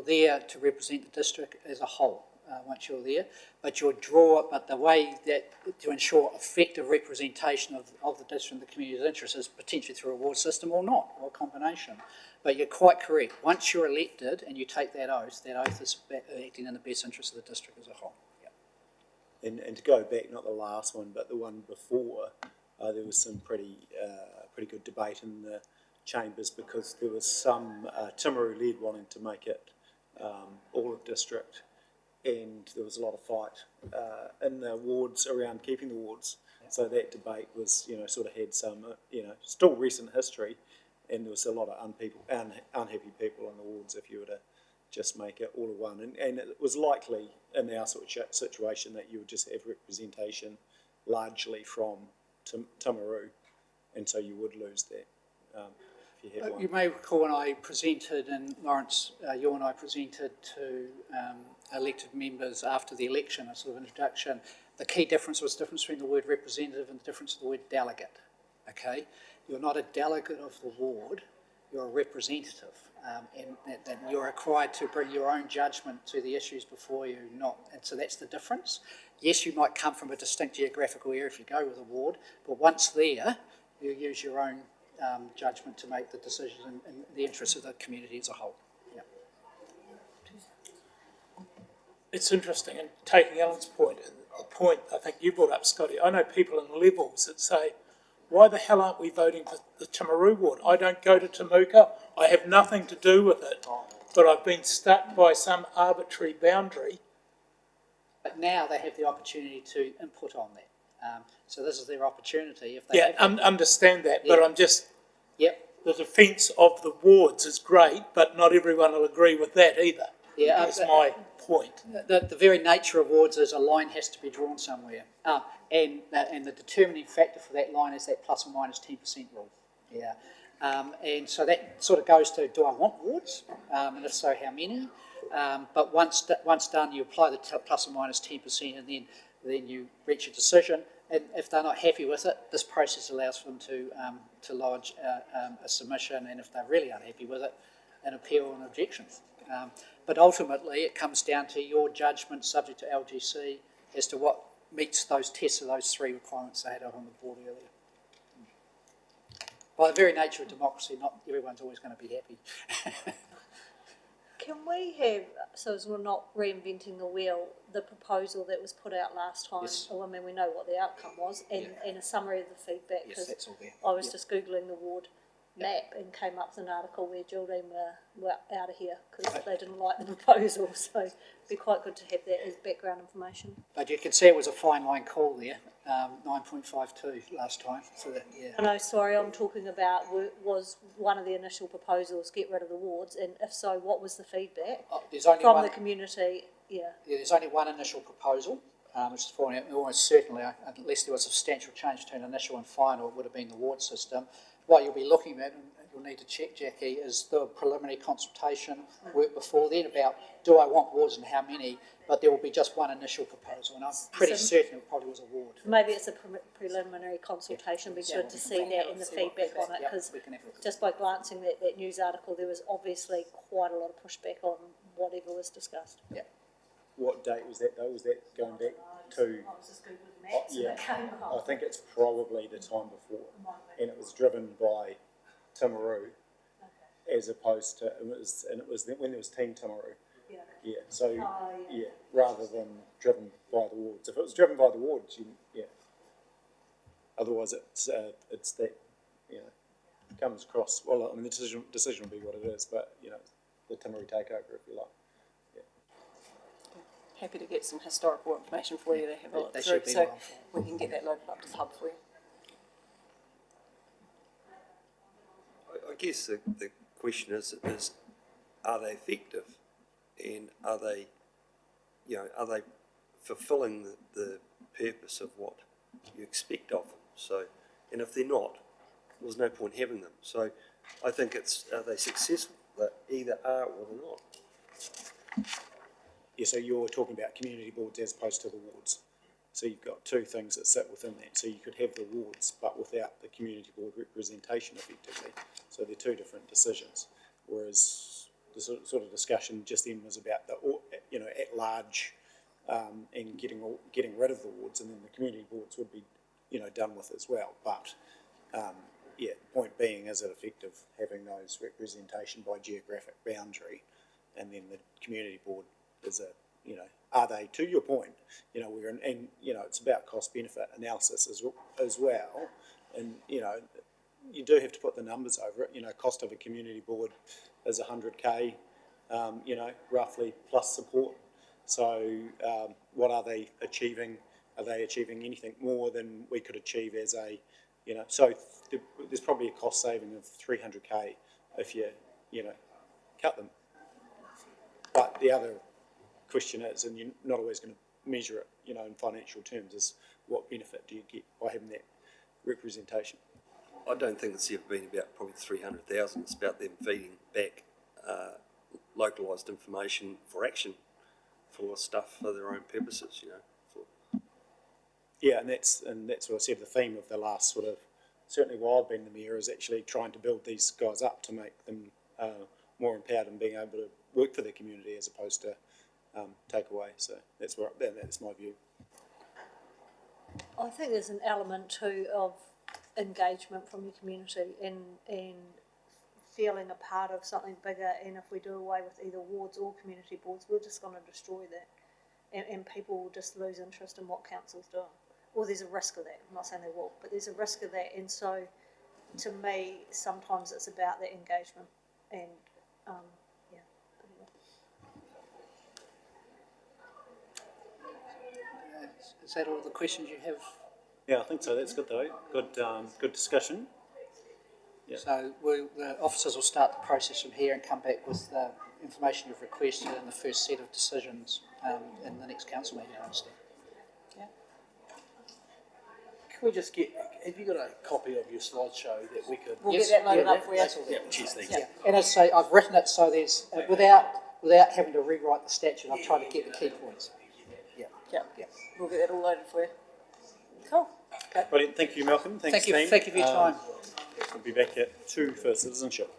B: there to represent the district as a whole. Once you're there, but the way that to ensure effective representation of the district and the community's interests is potentially through a ward system or not, or a combination. But you're quite correct. Once you're elected and you take that oath is acting in the best interest of the district as a whole. Yeah.
A: And to go back, not the last one, but the one before, there was some pretty good debate in the chambers because there was some Timaru-led wanting to make it all of district. And there was a lot of fight in the wards around keeping the wards. So that debate was, sort of had some, still recent history, and there was a lot of unhappy people in the wards if you were to just make it all of one. And it was likely in our sort of situation that you would just have representation largely from Timaru, and so you would lose that if you had one.
B: You may recall when I presented, and Lawrence, you and I presented to elected members after the election, a sort of introduction, the key difference was the difference between the word representative and the difference of the word delegate. Okay? You're not a delegate of the ward, you're a representative. And you're required to bring your own judgment to the issues before you, and so that's the difference. Yes, you might come from a distinct geographical area if you go with a ward, but once there, you use your own judgment to make the decisions in the interests of the community as a whole. Yeah.
C: It's interesting, and taking Alan's point, and the point I think you brought up, Scotty, I know people in levels that say, why the hell aren't we voting for the Timaru ward? I don't go to Temuka, I have nothing to do with it, but I've been stuck by some arbitrary boundary.
B: But now they have the opportunity to input on that. So this is their opportunity. If they
C: Understand that, but
B: Yeah.
C: I'm just,
B: Yep.
C: the defence of the wards is great, but not everyone will agree with that either.
B: Yeah,
C: That's my point.
B: the very nature of wards is a line has to be drawn somewhere. And the determining factor for that line is that plus or minus 10% rule. Yeah. And so that sort of goes to, do I want wards? And if so, how many? But once done, you apply the plus or minus 10% and then you reach a decision. And if they're not happy with it, this process allows for them to lodge a submission, and if they're really unhappy with it, an appeal and objections. But ultimately, it comes down to your judgment, subject to LGC, as to what meets those tests of those three requirements they had up on the board earlier. By the very nature of democracy, not everyone's always going to be happy.
G: Can we have, so as we're not reinventing the wheel, the proposal that was put out last time?
B: Yes.
G: Well, I mean, we know what the outcome was, and a summary of the feedback.
B: Yes,
G: 'Cause
B: that's all there.
G: I was just Googling the ward map and came up with an article where Geraldine were out of here because they didn't like the proposal, so it'd be quite good to have that as background information.
B: But you can see it was a fine line call there, 9.52 last time. So that, yeah.
G: No, sorry, I'm talking about was one of the initial proposals get rid of the wards, and if so, what was the feedback
B: There's only
G: from
B: one.
G: the community? Yeah.
B: Yeah, there's only one initial proposal, which is falling out. Almost certainly, unless there was a substantial change between initial and final, it would have been the ward system. What you'll be looking at, and you'll need to check, Jackie, is the preliminary consultation work before then about, do I want wards and how many? But there will be just one initial proposal, and I'm pretty certain it probably was a ward.
G: Maybe it's a preliminary consultation, be good to see that and the feedback on it,
B: Yeah,
G: because
B: we can have a look.
G: just by glancing at that news article, there was obviously quite a lot of pushback on whatever was discussed.
B: Yeah.
A: What date was that though? Was that going back to?
G: I was just Googling maps and
A: Yeah,
G: it came
A: I
G: up.
A: think it's probably the time before, and it was driven by Timaru, as opposed to it was when there was Team Timaru.
G: Yeah.
A: Yeah, so
G: Oh,
A: yeah, rather than driven by the wards. If it was driven by the wards, yeah. Otherwise, it's that comes across. Well, I mean, the decision will be what it is, but the Timaru takeover, if you like.
F: Happy to get some historical information for you to have a look
B: They
F: through,
B: should be
F: so
B: well
F: we can get that loaded up to the hub for you.
D: I guess the question is, are they effective, and are they fulfilling the purpose of what you expect of them? So, and if they're not, there's no point having them. So, I think are they successful? They either are or they're not.
A: Yeah, so you're talking about community boards as opposed to the wards. So you've got two things that sit within that. So you could have the wards, but without the community board representation effectively. So they're two different decisions. Whereas the sort of discussion just then was about the at large and getting rid of the wards, and then the community boards would be done with as well. But the point being, is it effective having those representation by geographic boundary, and then the community board is are they, to your point, it's about cost benefit analysis as well, and you do have to put the numbers over it. Cost of a community board is 100K, roughly, plus support. So what are they achieving? Are they achieving anything more than we could achieve as a, so there's probably a cost saving of 300K if you cut them. But the other question is, and you're not always going to measure it, in financial terms, is what benefit do you get by having that representation?
D: I don't think it's ever been about probably 300,000. It's about them feeding back localised information for action, for stuff for their own purposes.
A: Yeah, and that's what I said. The theme of the last certainly while I've been the mayor, is actually trying to build these guys up to make them more empowered and being able to work for their community as opposed to take away. So that's my view.
G: I think there's an element too of engagement from your community and feeling a part of something bigger, and if we do away with either wards or community boards, we're just going to destroy that, and people will just lose interest in what council's doing. Or there's a risk of that. I'm not saying they will, but there's a risk of that, and so to me sometimes it's about that engagement, and
B: Is that all the questions you have?
A: Yeah, I think so. That's good though. Good discussion. Yeah.
B: So the officers will start the process from here and come back with information you've requested in the first set of decisions in the next council meeting, I understand.
H: Can we just get, have you got a copy of your slideshow that we could?
F: We'll
B: Yes,
F: get that loaded
B: yeah,
F: up for you.
H: Yeah, cheers, thank you.
F: Yeah.
B: And as I say, I've written it so there's, without having to rewrite the statute, I've tried to get the key points.
F: Yeah, we'll get that all loaded for you. Cool.
A: Brilliant, thank you, Malcolm, thanks
B: Thank you,
A: team.
B: thank you for your time.
A: We'll be back at 2 for citizenship.